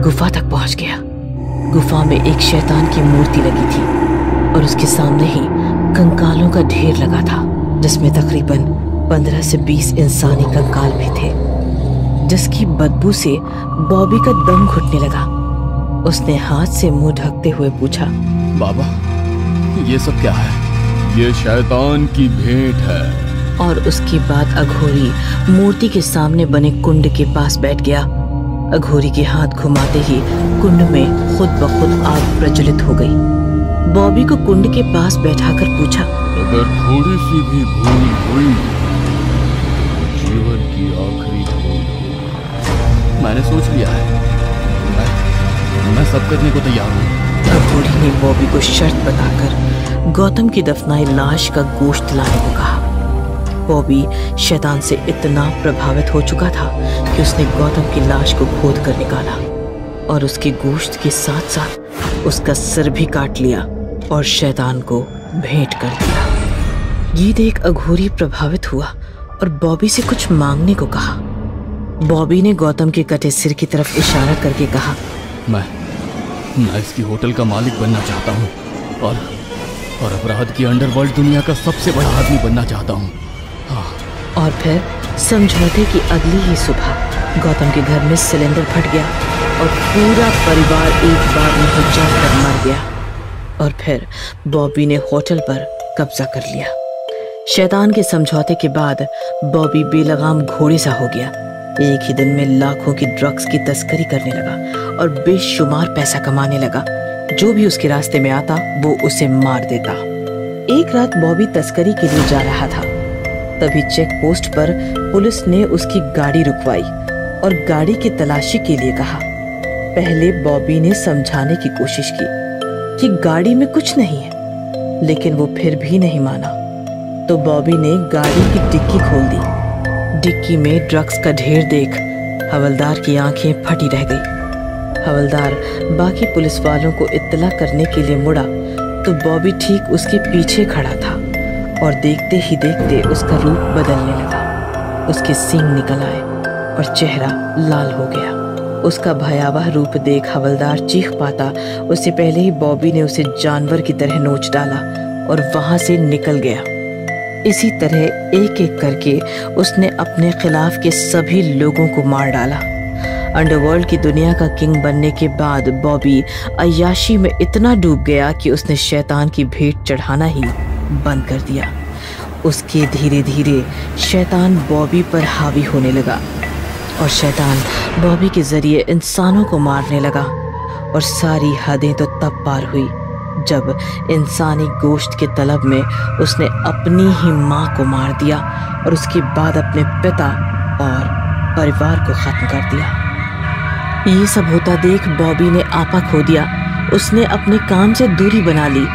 गुफा तक पहुंच गया। गुफा में एक शैतान की मूर्ति लगी थी और उसके सामने ही कंकालों का ढेर लगा था, जिसमें तकरीबन 15 से 20 इंसानी कंकाल भी थे, जिसकी बदबू से बॉबी का दम घुटने लगा। उसने हाथ से मुंह ढकते हुए पूछा, बाबा ये सब क्या है? ये शैतान की भेंट है। और उसके बाद अघोरी मूर्ति के सामने बने कुंड के पास बैठ गया। अघोरी के हाथ घुमाते ही कुंड में खुद ब खुद आग प्रज्वलित हो गई। बॉबी को कुंड के पास बैठाकर पूछा, अगर थोड़ी सी भी भूल हुई तो जीवन की आखिरी भूल होगी। मैंने सोच लिया है, मैं सब करने को तैयार हूँ। अघोरी ने बॉबी को शर्त बताकर गौतम की दफनाई लाश का गोश्त लाने को कहा। बॉबी शैतान से इतना प्रभावित हो चुका था कि उसने गौतम की लाश को खोद कर निकाला और उसके गोश्त के साथ साथ उसका सिर भी काट लिया और शैतान को भेंट कर दिया। ये देख अघोरी प्रभावित हुआ और बॉबी से कुछ मांगने को कहा। बॉबी ने गौतम के कटे सिर की तरफ इशारा करके कहा, मैं इसकी होटल का मालिक बनना चाहता हूँ और अपराध की अंडरवर्ल्ड दुनिया का सबसे बड़ा आदमी बनना चाहता हूँ। और फिर समझौते की अगली ही सुबह गौतम के घर में सिलेंडर फट गया और पूरा परिवार एक बार में जलकर मर गया। और फिर बॉबी ने होटल पर कब्जा कर लिया। शैतान के समझौते के बाद बॉबी बेलगाम घोड़े सा हो गया। एक ही दिन में लाखों की ड्रग्स की तस्करी करने लगा और बेशुमार पैसा कमाने लगा। जो भी उसके रास्ते में आता वो उसे मार देता। एक रात बॉबी तस्करी के लिए जा रहा था, तभी चेक पोस्ट पर पुलिस ने उसकी गाड़ी रुकवाई और गाड़ी की तलाशी के लिए कहा। पहले बॉबी ने समझाने की कोशिश की कि गाड़ी में कुछ नहीं है, लेकिन वो फिर भी नहीं माना। तो बॉबी ने गाड़ी की डिक्की खोल दी। डिक्की में ड्रग्स का ढेर देख हवलदार की आंखें फटी रह गई। हवलदार बाकी पुलिस वालों को इत्तला करने के लिए मुड़ा तो बॉबी ठीक उसके पीछे खड़ा था और देखते ही देखते उसका रूप बदलने लगा। उसके सींग निकल आए और चेहरा लाल हो गया। उसका भयावह रूप देख हवलदार चीख पाता उससे पहले ही बॉबी ने उसे जानवर की तरह नोच डाला और वहां से निकल गया। इसी तरह एक एक करके उसने अपने खिलाफ के सभी लोगों को मार डाला। अंडरवर्ल्ड की दुनिया का किंग बनने के बाद बॉबी अय्याशी में इतना डूब गया कि उसने शैतान की भेंट चढ़ाना ही बंद कर दिया। उसके धीरे धीरे शैतान बॉबी पर हावी होने लगा और शैतान बॉबी के जरिए इंसानों को मारने लगा। और सारी हदें तो तब पार हुई जब इंसानी गोश्त के तलब में उसने अपनी ही माँ को मार दिया और उसके बाद अपने पिता और परिवार को खत्म कर दिया। ये सब होता देख बॉबी ने आपा खो दिया। उसने अपने काम से दूरी बना ली,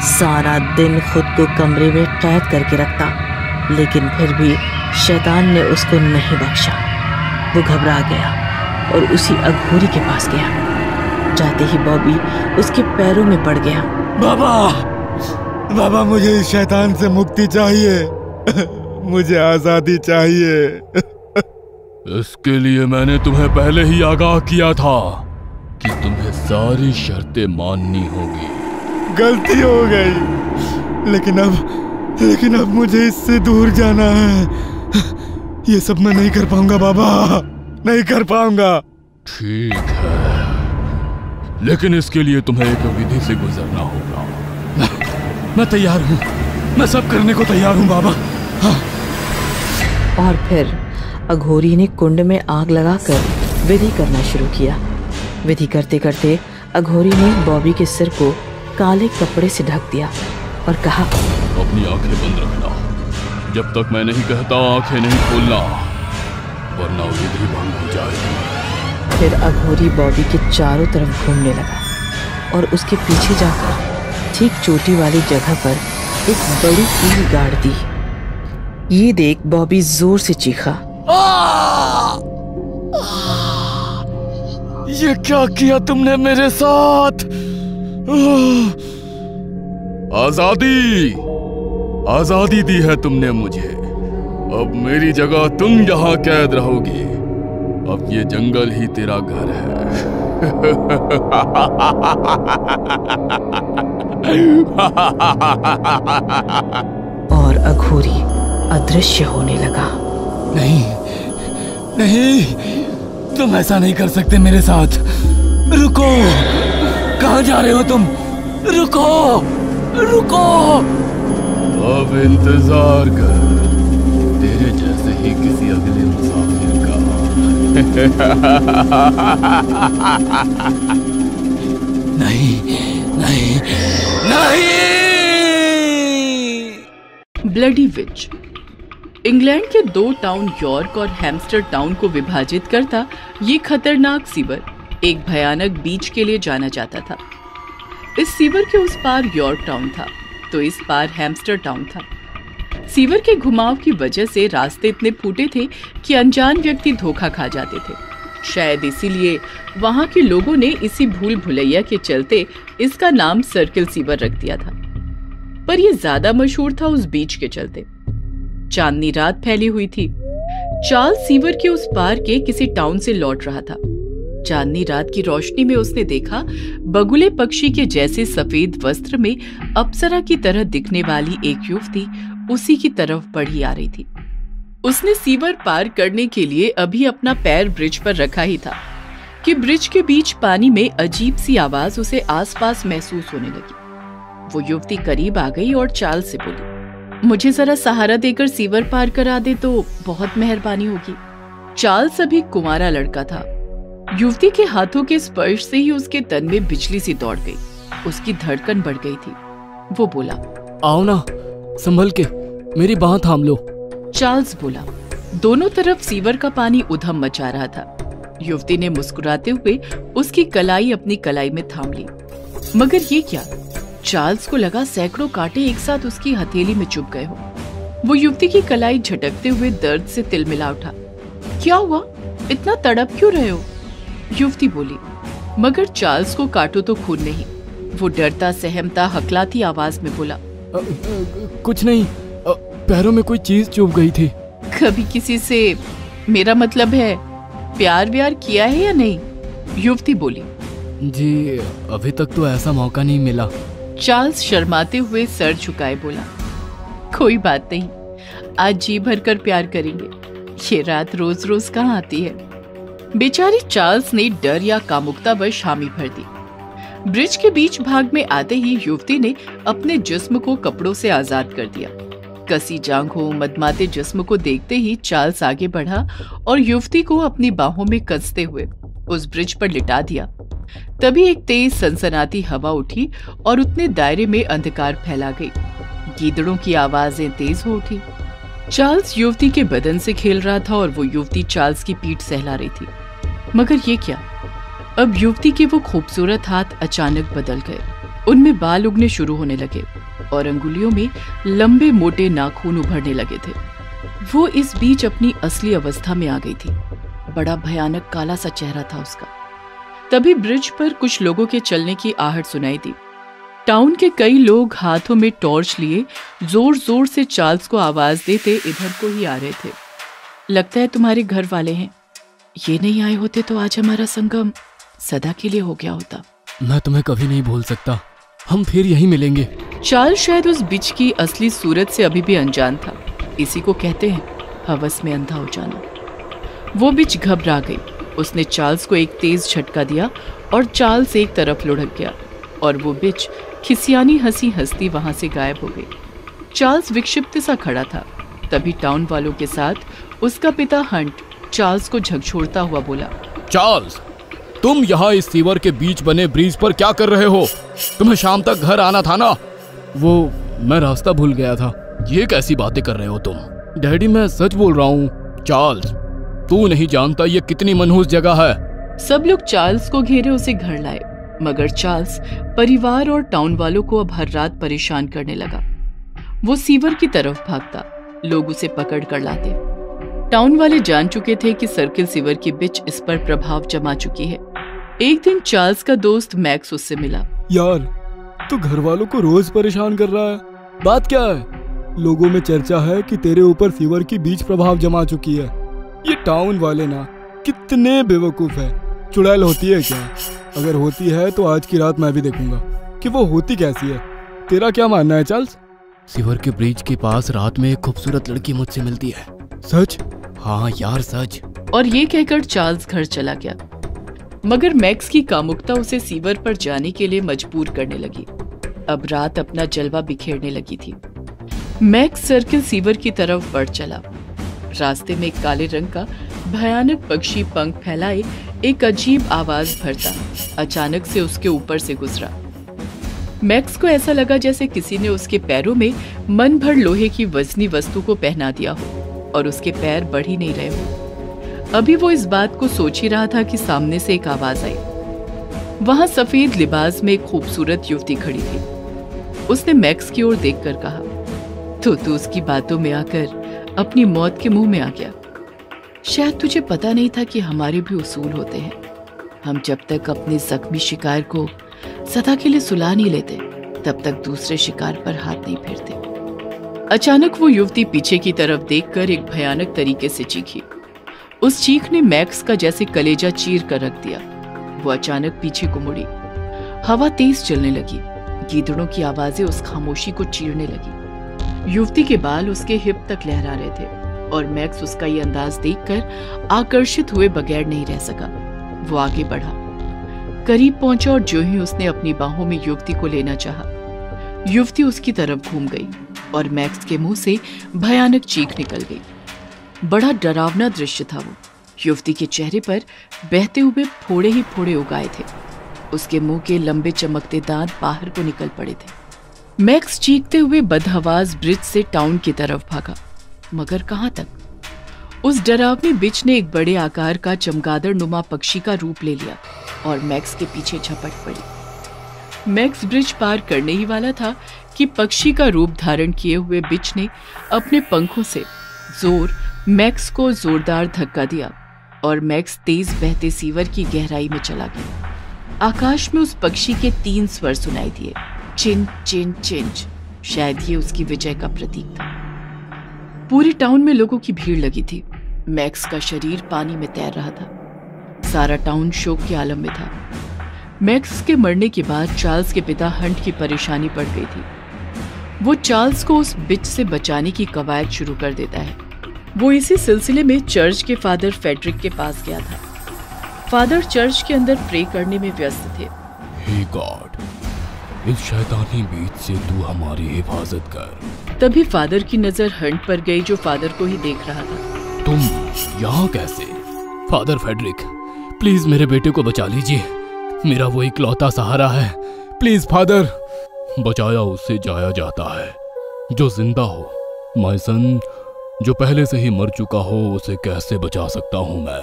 सारा दिन खुद को कमरे में कैद करके रखता, लेकिन फिर भी शैतान ने उसको नहीं बख्शा। वो घबरा गया और उसी अघोरी के पास गया। जाते ही बॉबी उसके पैरों में पड़ गया। बाबा, बाबा मुझे इस शैतान से मुक्ति चाहिए। मुझे आजादी चाहिए। इसके लिए मैंने तुम्हें पहले ही आगाह किया था कि तुम्हें सारी शर्तें माननी होगी। गलती हो गई, लेकिन अब मुझे इससे दूर जाना है। ये सब मैं नहीं कर पाऊंगा बाबा, नहीं कर पाऊंगा। ठीक है, लेकिन इसके लिए तुम्हें एक विधि से गुजरना होगा। मैं तैयार हूँ, मैं सब करने को तैयार हूँ बाबा। हाँ। और फिर अघोरी ने कुंड में आग लगाकर विधि करना शुरू किया। विधि करते करते अघोरी ने बॉबी के सिर को काले कपड़े से ढक दिया और कहा, अपनी आंखें बंद रखना, जब तक मैं नहीं कहता आंखें नहीं खोलना, वरना विधि भंग हो जाएगी। फिर अघोरी बॉबी के चारों तरफ घूमने लगा और उसके पीछे जाकर ठीक चोटी वाली जगह पर एक बड़ी कील गाड़ दी। ये देख बॉबी जोर से चीखा। ये क्या किया तुमने मेरे साथ? आजादी दी है तुमने मुझे। अब मेरी जगह तुम यहाँ कैद रहोगी। अब ये जंगल ही तेरा घर है। और अघोरी अदृश्य होने लगा। नहीं, तुम ऐसा नहीं कर सकते मेरे साथ। रुको, कहाँ जा रहे हो तुम? रुको। अब इंतजार कर, तेरे जैसे ही किसी अगले मुसाफिर का। नहीं। ब्लडी विच इंग्लैंड के 2 टाउन यॉर्क और हैम्स्टर टाउन को विभाजित करता ये खतरनाक सीवर एक भयानक बीच के लिए जाना जाता था। इस सीवर के उस पार यॉर्क टाउन था तो इस पार हैम्स्टर टाउन था। सीवर के घुमाव की वजह से रास्ते इतने फूटे थे कि अनजान व्यक्ति धोखा खा जाते थे। शायद इसीलिए वहां के लोगों ने इसी भूल भुलैया के चलते इसका नाम सर्किल सीवर रख दिया था। पर यह ज्यादा मशहूर था उस बीच के चलते। चांदनी रात फैली हुई थी। चार्ल्स सीवर के उस पार के किसी टाउन से लौट रहा था। चांदनी रात की रोशनी में उसने देखा बगुले पक्षी के जैसे सफेद वस्त्र में अप्सरा की तरह दिखने वाली एक युवती उसी की तरफ बढ़ी आ रही थी। उसने सीवर पार करने के लिए अभी अपना पैर ब्रिज पर रखा ही था कि ब्रिज के बीच पानी में अजीब सी आवाज उसे आसपास महसूस होने लगी। वो युवती करीब आ गई और चार्ल्स से बोली, मुझे जरा सहारा देकर सीवर पार करा दे तो बहुत मेहरबानी होगी। चार्ल्स अभी कुंवारा लड़का था। युवती के हाथों के स्पर्श से ही उसके तन में बिजली सी दौड़ गई। उसकी धड़कन बढ़ गई थी। वो बोला, आओ ना, संभल के, मेरी बाह थाम लो। चार्ल्स बोला। दोनों तरफ सीवर का पानी उधम मचा रहा था। युवती ने मुस्कुराते हुए उसकी कलाई अपनी कलाई में थाम ली। मगर ये क्या? चार्ल्स को लगा सैकड़ों कांटे एक साथ उसकी हथेली में चुभ गए हो। वो युवती की कलाई झटकते हुए दर्द से तिलमिला उठा। क्या हुआ? इतना तड़प क्यों रहे हो? युवती बोली। मगर चार्ल्स को काटो तो खून नहीं। वो डरता सहमता हकलाती आवाज में बोला, कुछ नहीं, पैरों में कोई चीज चुभ गई थी। कभी किसी से, मेरा मतलब है प्यार व्यार किया है या नहीं? युवती बोली। जी अभी तक तो ऐसा मौका नहीं मिला। चार्ल्स शर्माते हुए सर झुकाए बोला, कोई बात नहीं, आज जी भर कर प्यार करेंगे। ये रात रोज रोज कहाँ आती है। बेचारी चार्ल्स ने डर या कामुकतावश हामी भर दी। ब्रिज के बीच भाग में आते ही युवती ने अपने जिस्म को कपड़ों से आजाद कर दिया। कसी जांघों मदमाते जिस्म को देखते ही चार्ल्स आगे बढ़ा और युवती को अपनी बाहों में कसते हुए उस ब्रिज पर लिटा दिया। तभी एक तेज सनसनाती हवा उठी और उतने दायरे में अंधकार फैला गई। गीदड़ों की आवाजें तेज हो उठी। चार्ल्स युवती के बदन से खेल रहा था और वो युवती चार्ल्स की पीठ सहला रही थी। मगर ये क्या, अब युवती के वो खूबसूरत हाथ अचानक बदल गए। उनमें बाल उगने शुरू होने लगे और अंगुलियों में लंबे मोटे नाखून उभरने लगे थे। वो इस बीच अपनी असली अवस्था में आ गई थी। बड़ा भयानक काला सा चेहरा था उसका। तभी ब्रिज पर कुछ लोगों के चलने की आहट सुनाई दी। टाउन के कई लोग हाथों में टॉर्च लिए जोर जोर से चार्ल्स को आवाज देते इधर को ही आ रहे थे। लगता है तुम्हारे घर वाले हैं। ये नहीं आए होते तो आज हमारा संगम सदा के लिए हो गया होता। मैं तुम्हें कभी नहीं भूल सकता, हम फिर यहीं मिलेंगे। चार्ल्स शायद उस बिच की असली सूरत से अभी भी अनजान था। इसी को कहते हैं हवस में अंधा हो जाना। वो बिच घबरा गई। उसने चार्ल्स को एक तेज झटका दिया और चार्ल्स एक तरफ लुढ़क गया और वो बिच खिसियानी हंसी हंसती वहां से गायब हो गई। चार्ल्स विक्षिप्त सा खड़ा था। तभी टाउन वालों के साथ उसका पिता हंट चार्ल्स को झकझोरता हुआ बोला, चार्ल्स, तुम यहाँ इस सीवर के बीच बने ब्रिज पर क्या कर रहे हो? तुम्हें शाम तक घर आना था ना। वो मैं रास्ता भूल गया था। ये कैसी बातें कर रहे हो तुम? डैडी मैं सच बोल रहा हूँ। चार्ल्स, तू नहीं जानता ये कितनी मनहूस जगह है। सब लोग चार्ल्स को घेरे उसे घर लाए, मगर चार्ल्स परिवार और टाउन वालों को अब हर रात परेशान करने लगा। वो सीवर की तरफ भागता, लोग उसे पकड़ कर लाते। टाउन वाले जान चुके थे कि सर्किल सीवर की बिच इस पर प्रभाव जमा चुकी है। एक दिन चार्ल्स का दोस्त मैक्स उससे मिला। यार, तू घर वालों को रोज परेशान कर रहा है, बात क्या है? लोगों में चर्चा है कि तेरे ऊपर सीवर की बीच प्रभाव जमा चुकी है। ये टाउन वाले ना कितने बेवकूफ है। चुड़ैल होती है क्या? अगर होती है तो आज की रात मैं भी देखूंगा कि वो होती कैसी है। तेरा क्या मानना है चार्ल्स? सीवर के ब्रिज के पास रात में एक खूबसूरत लड़की मुझसे मिलती है। सच? हाँ यार सच। और ये कहकर चार्ल्स घर चला गया। मगर मैक्स की कामुकता उसे सीवर पर जाने के लिए मजबूर करने लगी। अब रात अपना जलवा बिखेरने लगी थी। मैक्स सर्किल सीवर की तरफ बढ़ चला। रास्ते में एक काले रंग का भयानक पक्षी पंख फैलाए एक अजीब आवाज भरता अचानक से उसके ऊपर से गुजरा। मैक्स को ऐसा लगा जैसे किसी ने उसके पैरों में मन भर लोहे की वजनी वस्तु को पहना दिया हो और उसके पैर बढ़ ही नहीं रहे हो। अभी वो इस बात को सोच ही रहा था कि सामने से एक आवाज आई। वहां सफेद लिबास में एक खूबसूरत युवती खड़ी थी। उसने मैक्स की ओर देखकर कहा, तो तू उसकी बातों में आकर अपनी मौत के मुंह में आ गया। शायद तुझे पता नहीं था कि हमारे भी उसूल होते हैं। हम जब तक अपने जख्मी शिकार को सदा के लिए सुला नहीं लेते तब तक दूसरे शिकार पर हाथ नहीं फेरते। अचानक वो युवती पीछे की तरफ देखकर एक भयानक तरीके से चीखी। उस चीख ने मैक्स का जैसे कलेजा चीर कर रख दिया। वो अचानक पीछे को मुड़ी। हवा तेज चलने लगी। गीदड़ों की आवाजें उस खामोशी को चीरने लगी। युवती के बाल उसके हिप तक लहरा रहे थे और मैक्स उसका ये अंदाज देखकर आकर्षित हुए बगैर नहीं रह सका। वो आगे बढ़ा, करीब पहुंचा और जो ही उसने अपनी बाहों में युवती को लेना चाहा, युवती उसकी तरफ घूम गई और मैक्स के मुंह से भयानक चीख निकल गई। बड़ा डरावना दृश्य था वो। युवती के चेहरे पर बहते हुए फोड़े ही फोड़े उगाए थे। उसके मुंह के लंबे चमकते दांत बाहर को निकल पड़े थे। मैक्स चीखते हुए बदहवास ब्रिज से टाउन की तरफ भागा, मगर कहां तक? उस डरावनी बिच ने एक बड़े आकार का चमगादड़ नुमा पक्षी का रूप ले लिया और मैक्स के पीछे झपट पड़ी। मैक्स ब्रिज पार करने ही वाला था कि पक्षी का रूप धारण किए हुए बिच ने अपने पंखों से मैक्स को जोरदार धक्का दिया और मैक्स तेज बहते सीवर की गहराई में चला गया। आकाश में उस पक्षी के 3 स्वर सुनाई दिए, चिन चिन चिंच। शायद ये उसकी विजय का प्रतीक था। पूरे टाउन में लोगों की भीड़ लगी थी। मैक्स का शरीर पानी में तैर रहा था। सारा टाउन शोक के आलम में था। मैक्स के मरने के बाद चार्ल्स के पिता हंट की परेशानी बढ़ गई थी। वो चार्ल्स को उस बिच से बचाने की कवायद शुरू कर देता है। वो इसी सिलसिले में चर्च के फादर फेडरिक के पास गया था। फादर चर्च के अंदर प्रे करने में व्यस्त थे। हे गॉड, इस शैतानी बीच से तू हमारी हिफाजत कर। तभी फादर की नजर हंट पर गई, जो फादर को ही देख रहा था। तुम यहाँ कैसे? फादर फेडरिक, प्लीज मेरे बेटे को बचा लीजिए, मेरा वो इकलौता सहारा है। Please father. बचाया उससे जाया जाता है जो जिंदा हो। माय सन, जो पहले से ही मर चुका हो उसे कैसे बचा सकता हूँ मैं?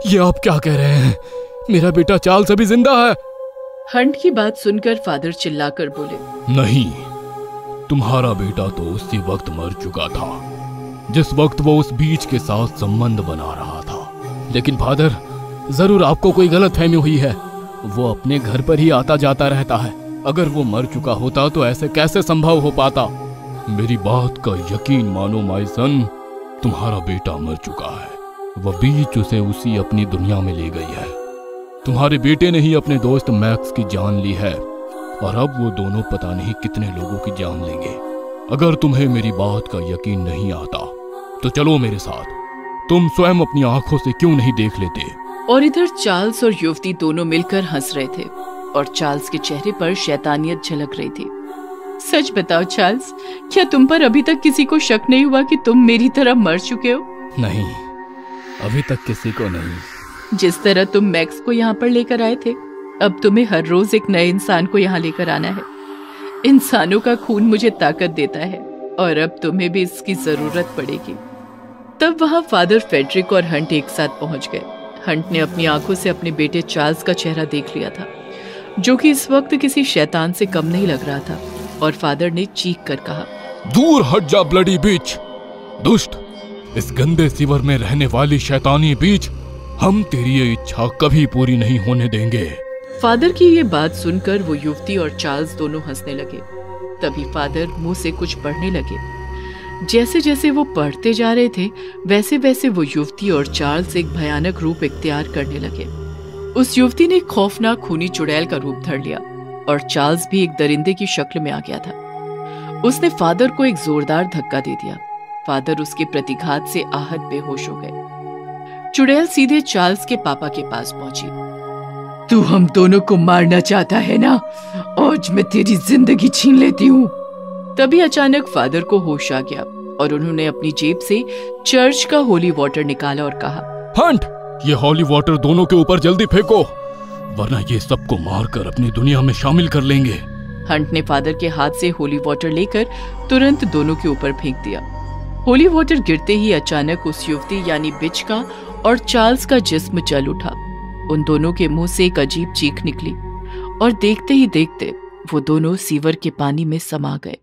ये आप क्या कह रहे हैं? मेरा बेटा चार्ल्स अभी जिंदा है। हंट की बात सुनकर फादर चिल्लाकर बोले, नहीं, तुम्हारा बेटा तो उसी वक्त मर चुका था जिस वक्त वो उस बीच के साथ संबंध बना रहा था। लेकिन फादर, जरूर आपको कोई गलतफहमी हुई है। वो अपने घर पर ही आता जाता रहता है। अगर वो मर चुका होता तो ऐसे कैसे संभव हो पाता? मेरी बात का यकीन मानो माय सन, तुम्हारा बेटा मर चुका है। वह बीच उसे उसी अपनी दुनिया में ले गई है। तुम्हारे बेटे ने ही अपने दोस्त मैक्स की जान ली है और अब वो दोनों पता नहीं कितने लोगों की जान लेंगे। अगर तुम्हें मेरी बात का यकीन नहीं आता तो चलो मेरे साथ। तुम स्वयं अपनी आंखों से क्यों नहीं देख लेते? और इधर चार्ल्स और युवती दोनों मिलकर हंस रहे थे और चार्ल्स के चेहरे पर शैतानियत झलक रही थी। सच बताओ चार्ल्स, क्या तुम पर अभी तक किसी को शक नहीं हुआ कि तुम मेरी तरह मर चुके हो? नहीं, अभी तक किसी को नहीं। जिस तरह तुम मैक्स को यहाँ पर लेकर आए थे, अब तुम्हें हर रोज एक नए इंसान को यहाँ लेकर आना है। इंसानों का खून मुझे ताकत देता है और अब तुम्हें भी इसकी जरूरत पड़ेगी। तब वहाँ फादर फेडरिक और हंट एक साथ पहुंच गए। हंट ने अपनी आंखों से अपने बेटे चार्ल्स का चेहरा देख लिया था, जो कि इस वक्त किसी शैतान से कम नहीं लग रहा था। और फादर ने चीख कर कहा, दूर हट जा ब्लडी बीच, दुष्ट! इस गंदे सीवर में रहने वाली शैतानी बीच, हम तेरी ये इच्छा कभी पूरी नहीं होने देंगे। फादर की ये बात सुनकर वो युवती और चार्ल्स दोनों हंसने लगे। तभी फादर मुंह से कुछ पढ़ने लगे। जैसे जैसे वो पढ़ते जा रहे थे, वैसे वैसे वो युवती और चार्ल्स एक भयानक रूप इख्तियार करने लगे। उस युवती ने खौफनाक खूनी चुड़ैल का रूप धर लिया और चार्ल्स भी एक दरिंदे की शक्ल में आ गया था। उसने फादर को एक जोरदार धक्का दे दिया। फादर उसके प्रतिघात से आहत बेहोश हो गए। चुड़ैल सीधे चार्ल्स के पापा के पास पहुंची। तू हम दोनों को मारना चाहता है ना? आज मैं तेरी जिंदगी छीन लेती हूँ। तभी अचानक फादर को होश आ गया और उन्होंने अपनी जेब से चर्च का होली वाटर निकाला और कहा, हंट, ये होली वाटर दोनों के ऊपर जल्दी फेंको, वरना ये सबको मारकर अपनी दुनिया में शामिल कर लेंगे। हंट ने फादर के हाथ से होली वाटर लेकर तुरंत दोनों के ऊपर फेंक दिया। होली वाटर गिरते ही अचानक उस युवती यानी बिच का और चार्ल्स का जिस्म जल उठा। उन दोनों के मुंह से एक अजीब चीख निकली और देखते ही देखते वो दोनों सीवर के पानी में समा गए।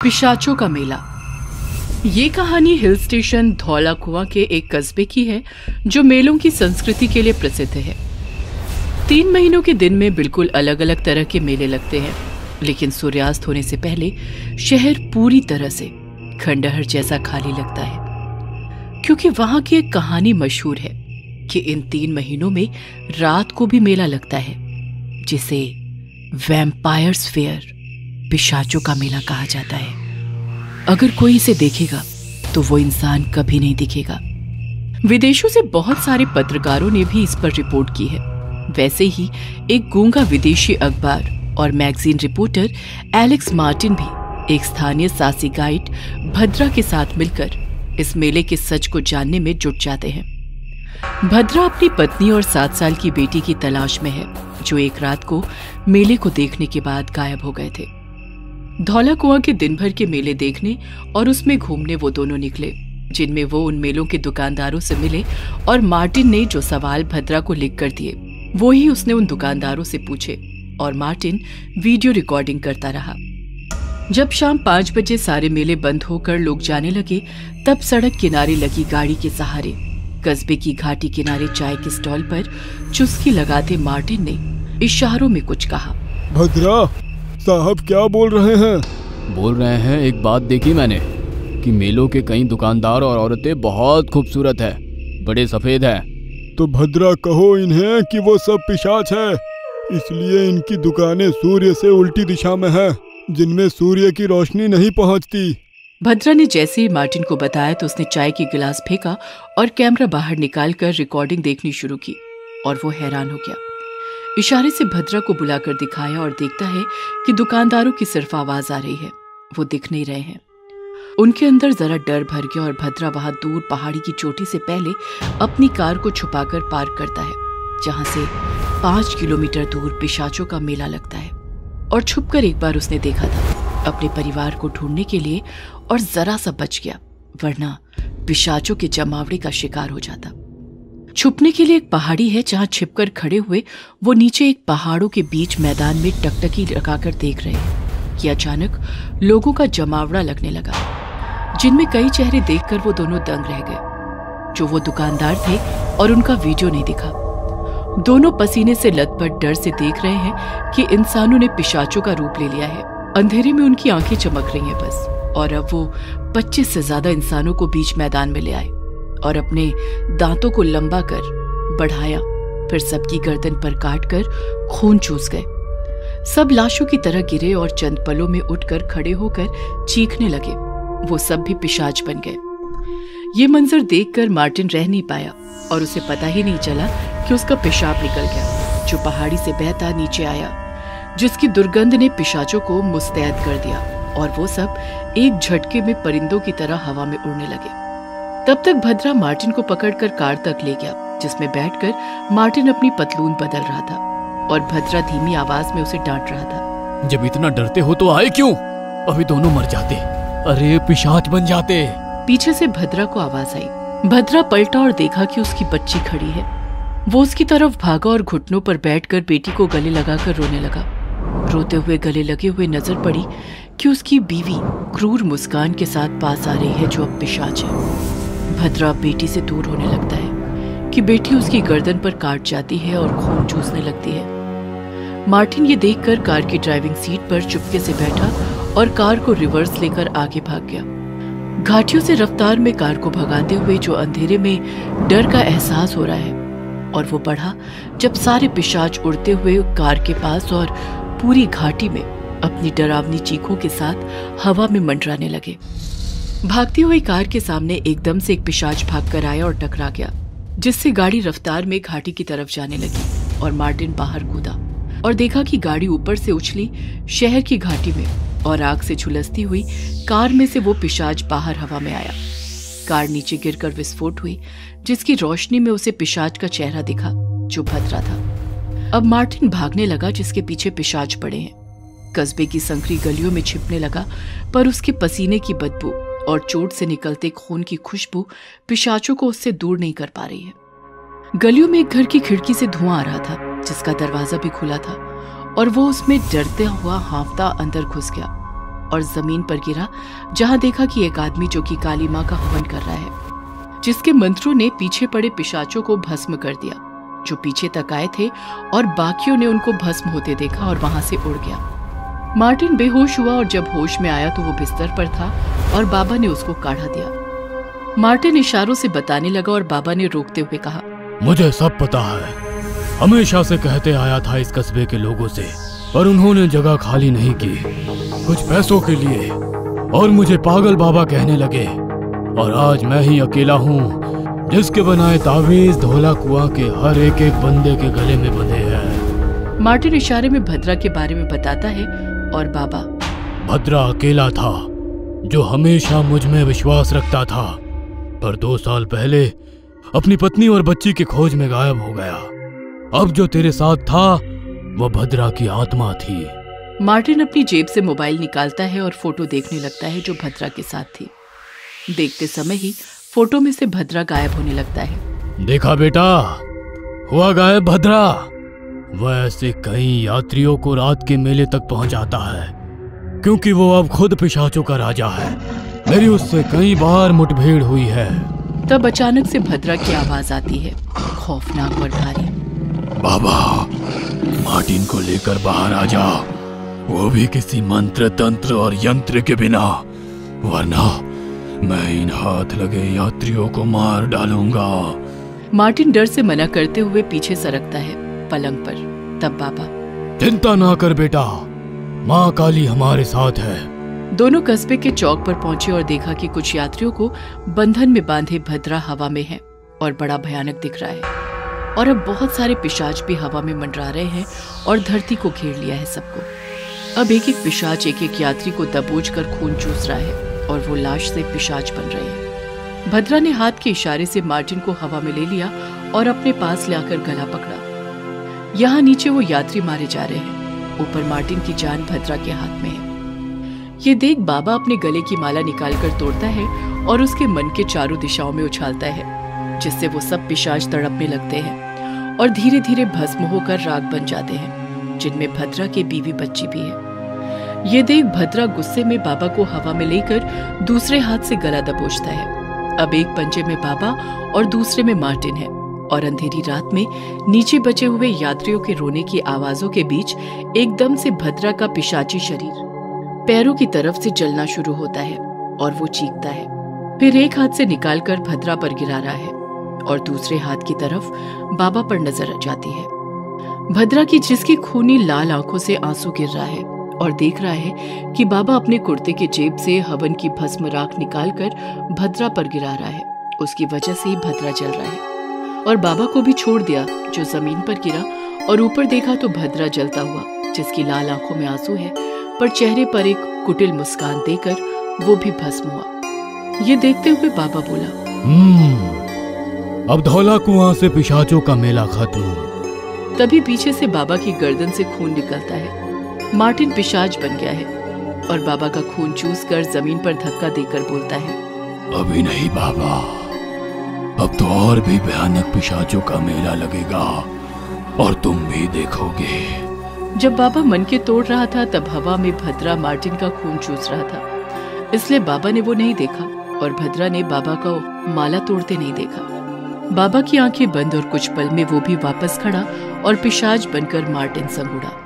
पिशाचों का मेला। ये कहानी हिल स्टेशन धौला कुआं के एक कस्बे की है, जो मेलों की संस्कृति के लिए प्रसिद्ध है। 3 महीनों के दिन में बिल्कुल अलग अलग तरह के मेले लगते हैं, लेकिन सूर्यास्त होने से पहले शहर पूरी तरह से खंडहर जैसा खाली लगता है, क्योंकि वहां की एक कहानी मशहूर है कि इन 3 महीनों में रात को भी मेला लगता है, जिसे वैम्पायर्स फेयर, पिशाचों का मेला कहा जाता है। अगर कोई इसे देखेगा तो वो इंसान कभी नहीं दिखेगा। विदेशों से बहुत सारे पत्रकारों ने भी इस पर रिपोर्ट की है। वैसे ही एक गूंगा विदेशी अखबार और मैगजीन रिपोर्टर एलेक्स मार्टिन भी एक स्थानीय साहसी गाइड भद्रा के साथ मिलकर इस मेले के सच को जानने में जुट जाते हैं। भद्रा अपनी पत्नी और 7 साल की बेटी की तलाश में है, जो एक रात को मेले को देखने के बाद गायब हो गए थे। धौला कुआं के दिन भर के मेले देखने और उसमें घूमने वो दोनों निकले, जिनमें वो उन मेलों के दुकानदारों से मिले और मार्टिन ने जो सवाल भद्रा को लिख कर दिए वो ही उसने उन दुकानदारों से पूछे और मार्टिन वीडियो रिकॉर्डिंग करता रहा। जब शाम 5 बजे सारे मेले बंद होकर लोग जाने लगे, तब सड़क किनारे लगी गाड़ी के सहारे कस्बे की घाटी किनारे चाय के स्टॉल पर चुस्की लगाते मार्टिन ने इशारों में कुछ कहा। भद्रा साहब क्या बोल रहे हैं? बोल रहे हैं, एक बात देखी मैंने कि मेलों के कई दुकानदार और औरतें बहुत खूबसूरत है। बड़े सफेद हैं। तो भद्रा कहो इन्हें कि वो सब पिशाच है, इसलिए इनकी दुकानें सूर्य से उल्टी दिशा में है, जिनमें सूर्य की रोशनी नहीं पहुंचती। भद्रा ने जैसे ही मार्टिन को बताया तो उसने चाय की गिलास फेंका और कैमरा बाहर निकालकर रिकॉर्डिंग देखनी शुरू की और वो हैरान हो गया। इशारे से भद्रा को बुलाकर दिखाया और देखता है कि दुकानदारों की सिर्फ आवाज आ रही है, वो दिख नहीं रहे हैं। उनके अंदर जरा डर भर गया और भद्रा वहां दूर पहाड़ी की चोटी से पहले अपनी कार को छुपाकर पार्क करता है, जहां से 5 किलोमीटर दूर पिशाचों का मेला लगता है। और छुपकर एक बार उसने देखा था अपने परिवार को ढूंढने के लिए और जरा सा बच गया, वरना पिशाचों के जमावड़े का शिकार हो जाता। छुपने के लिए एक पहाड़ी है जहां छिपकर खड़े हुए वो नीचे एक पहाड़ों के बीच मैदान में टकटकी लगाकर देख रहे हैं कि अचानक लोगों का जमावड़ा लगने लगा, जिनमें कई चेहरे देखकर वो दोनों दंग रह गए। जो वो दुकानदार थे और उनका वीडियो नहीं दिखा। दोनों पसीने से लथपथ डर से देख रहे हैं कि इंसानों ने पिशाचों का रूप ले लिया है। अंधेरे में उनकी आंखें चमक रही हैं बस। और अब वो 25 से ज्यादा इंसानों को बीच मैदान में ले आए और अपने दांतों को लंबा कर बढ़ाया, फिर सबकी गर्दन पर काटकर खून चूस गए। सब लाशों की तरह गिरे और चंद पलों में उठकर खड़े होकर चीखने लगे। वो सब भी पिशाच बन गए। ये मंजर देखकर मार्टिन रह नहीं पाया और उसे पता ही नहीं चला कि उसका पेशाब निकल गया, जो पहाड़ी से बहता नीचे आया, जिसकी दुर्गंध ने पिशाचों को मुस्तैद कर दिया और वो सब एक झटके में परिंदों की तरह हवा में उड़ने लगे। तब तक भद्रा मार्टिन को पकड़कर कार तक ले गया, जिसमें बैठकर मार्टिन अपनी पतलून बदल रहा था और भद्रा धीमी आवाज में उसे डांट रहा था। जब इतना डरते हो तो आए क्यों? अभी दोनों मर जाते, अरे पिशाच बन जाते। पीछे से भद्रा को आवाज आई। भद्रा पलटा और देखा कि उसकी बच्ची खड़ी है। वो उसकी तरफ भागा और घुटनों पर बैठकर बेटी को गले लगाकर रोने लगा। रोते हुए गले लगे हुए नजर पड़ी कि उसकी बीवी क्रूर मुस्कान के साथ पास आ रही है, जो अब पिशाच है। भद्रा बेटी से दूर होने लगता है कि बेटी उसकी गर्दन पर काट जाती है और खून चूसने लगती है। मार्टिन ये देखकर कार की ड्राइविंग सीट पर चुपके से बैठा और कार को रिवर्स लेकर आगे भाग गया। घाटियों से रफ्तार में कार को भगाते हुए जो अंधेरे में डर का एहसास हो रहा है, और वो बढ़ा जब सारे पिशाच उड़ते हुए कार के पास और पूरी घाटी में अपनी डरावनी चीखों के साथ हवा में मंडराने लगे। भागती हुई कार के सामने एकदम से एक पिशाच भागकर आया और टकरा गया, जिससे गाड़ी रफ्तार में घाटी की तरफ जाने लगी और मार्टिन बाहर कूदा और देखा कि गाड़ी ऊपर से उछली शहर की घाटी में और आग से झुलसती हुई कार में से वो पिशाच बाहर हवा में आया। कार नीचे गिरकर विस्फोट हुई, जिसकी रोशनी में उसे पिशाच का चेहरा दिखा, जो भद्रा था। अब मार्टिन भागने लगा, जिसके पीछे पिशाच पड़े हैं। कस्बे की संकरी गलियों में छिपने लगा, पर उसके पसीने की बदबू और चोट से निकलते खून की खुशबू पिशाचों को उससे दूर नहीं कर पा रही है। गलियों में एक घर की खिड़की से धुआं आ रहा था, जिसका दरवाजा भी खुला था, और वो उसमें डरते हुआ हांफता अंदर घुस गया और जमीन पर गिरा, जहां देखा कि एक आदमी जो कि काली मां का हवन कर रहा है, जिसके मंत्रों ने पीछे पड़े पिशाचों को भस्म कर दिया, जो पीछे तक आए थे, और बाकियों ने उनको भस्म होते देखा और वहां से उड़ गया। मार्टिन बेहोश हुआ और जब होश में आया तो वो बिस्तर पर था और बाबा ने उसको काढ़ा दिया। मार्टिन इशारों से बताने लगा और बाबा ने रोकते हुए कहा, मुझे सब पता है, हमेशा से कहते आया था इस कस्बे के लोगों से, पर उन्होंने जगह खाली नहीं की कुछ पैसों के लिए, और मुझे पागल बाबा कहने लगे, और आज मैं ही अकेला हूँ जिसके बनाए तावीज धोला कुआं के हर एक एक बंदे के गले में बंधे हैं। मार्टिन इशारे में भद्रा के बारे में बताता है और बाबा, भद्रा अकेला था जो हमेशा मुझ में विश्वास रखता था, पर 2 साल पहले अपनी पत्नी और बच्ची की खोज में गायब हो गया। अब जो तेरे साथ था वो भद्रा की आत्मा थी। मार्टिन अपनी जेब से मोबाइल निकालता है और फोटो देखने लगता है जो भद्रा के साथ थी। देखते समय ही फोटो में से भद्रा गायब होने लगता है। देखा बेटा, हुआ गायब भद्रा। वह ऐसे कई यात्रियों को रात के मेले तक पहुंचाता है, क्योंकि वो अब खुद पिशाचों का राजा है। मेरी उससे कई बार मुठभेड़ हुई है। तब अचानक से भद्रा की आवाज आती है, खौफनाक और भारी। बाबा, मार्टिन को लेकर बाहर आ जा, वो भी किसी मंत्र तंत्र और यंत्र के बिना, वरना मैं इन हाथ लगे यात्रियों को मार डालूंगा। मार्टिन डर से मना करते हुए पीछे सरकता है पलंग पर। तब बाबा, चिंता ना कर बेटा, माँ काली हमारे साथ है। दोनों कस्बे के चौक पर पहुंचे और देखा कि कुछ यात्रियों को बंधन में बांधे भद्रा हवा में है और बड़ा भयानक दिख रहा है। और अब बहुत सारे पिशाच भी हवा में मंडरा रहे हैं और धरती को घेर लिया है सबको। अब एक एक पिशाच एक एक यात्री को दबोच कर खून चूस रहा है और वो लाश से पिशाच बन रहे हैं। भद्रा ने हाथ के इशारे से मार्टिन को हवा में ले लिया और अपने पास लाकर गला पकड़ा। यहाँ नीचे वो यात्री मारे जा रहे हैं, ऊपर मार्टिन की जान भद्रा के हाथ में है। ये देख बाबा अपने गले की माला निकालकर तोड़ता है और उसके मन के चारों दिशाओं में उछालता है, जिससे वो सब पिशाच तड़पने लगते हैं और धीरे धीरे भस्म होकर राख बन जाते हैं, जिनमें भद्रा के बीवी बच्ची भी है। ये देख भद्रा गुस्से में बाबा को हवा में लेकर दूसरे हाथ से गला दबोचता है। अब एक पंजे में बाबा और दूसरे में मार्टिन है और अंधेरी रात में नीचे बचे हुए यात्रियों के रोने की आवाजों के बीच एकदम से भद्रा का पिशाची शरीर पैरों की तरफ से जलना शुरू होता है और वो चीखता है। फिर एक हाथ से निकालकर भद्रा पर गिरा रहा है और दूसरे हाथ की तरफ बाबा पर नजर जाती है। भद्रा की जिसकी खूनी लाल आंखों से आंसू गिर रहा है और देख रहा है कि बाबा अपने कुर्ते के जेब से हवन की भस्म राख निकालकर भद्रा पर गिरा रहा है। उसकी वजह से ही भद्रा जल रहा है और बाबा को भी छोड़ दिया, जो जमीन पर गिरा और ऊपर देखा तो भद्रा जलता हुआ, जिसकी लाल आंखों में आंसू है पर चेहरे पर एक कुटिल मुस्कान देकर वो भी भस्म हुआ। ये देखते हुए बाबा बोला, अब धौला कुआं से पिशाचों का मेला खत्म। तभी पीछे से बाबा की गर्दन से खून निकलता है। मार्टिन पिशाच बन गया है और बाबा का खून चूस कर जमीन पर धक्का देकर बोलता है, अभी नहीं बाबा, अब तो और भी भयानक पिशाचों का मेला लगेगा और तुम भी देखोगे। जब बाबा मन के तोड़ रहा था तब हवा में भद्रा मार्टिन का खून चूस रहा था, इसलिए बाबा ने वो नहीं देखा और भद्रा ने बाबा को माला तोड़ते नहीं देखा। बाबा की आंखें बंद और कुछ पल में वो भी वापस खड़ा और पिशाच बनकर मार्टिन संग उड़ा।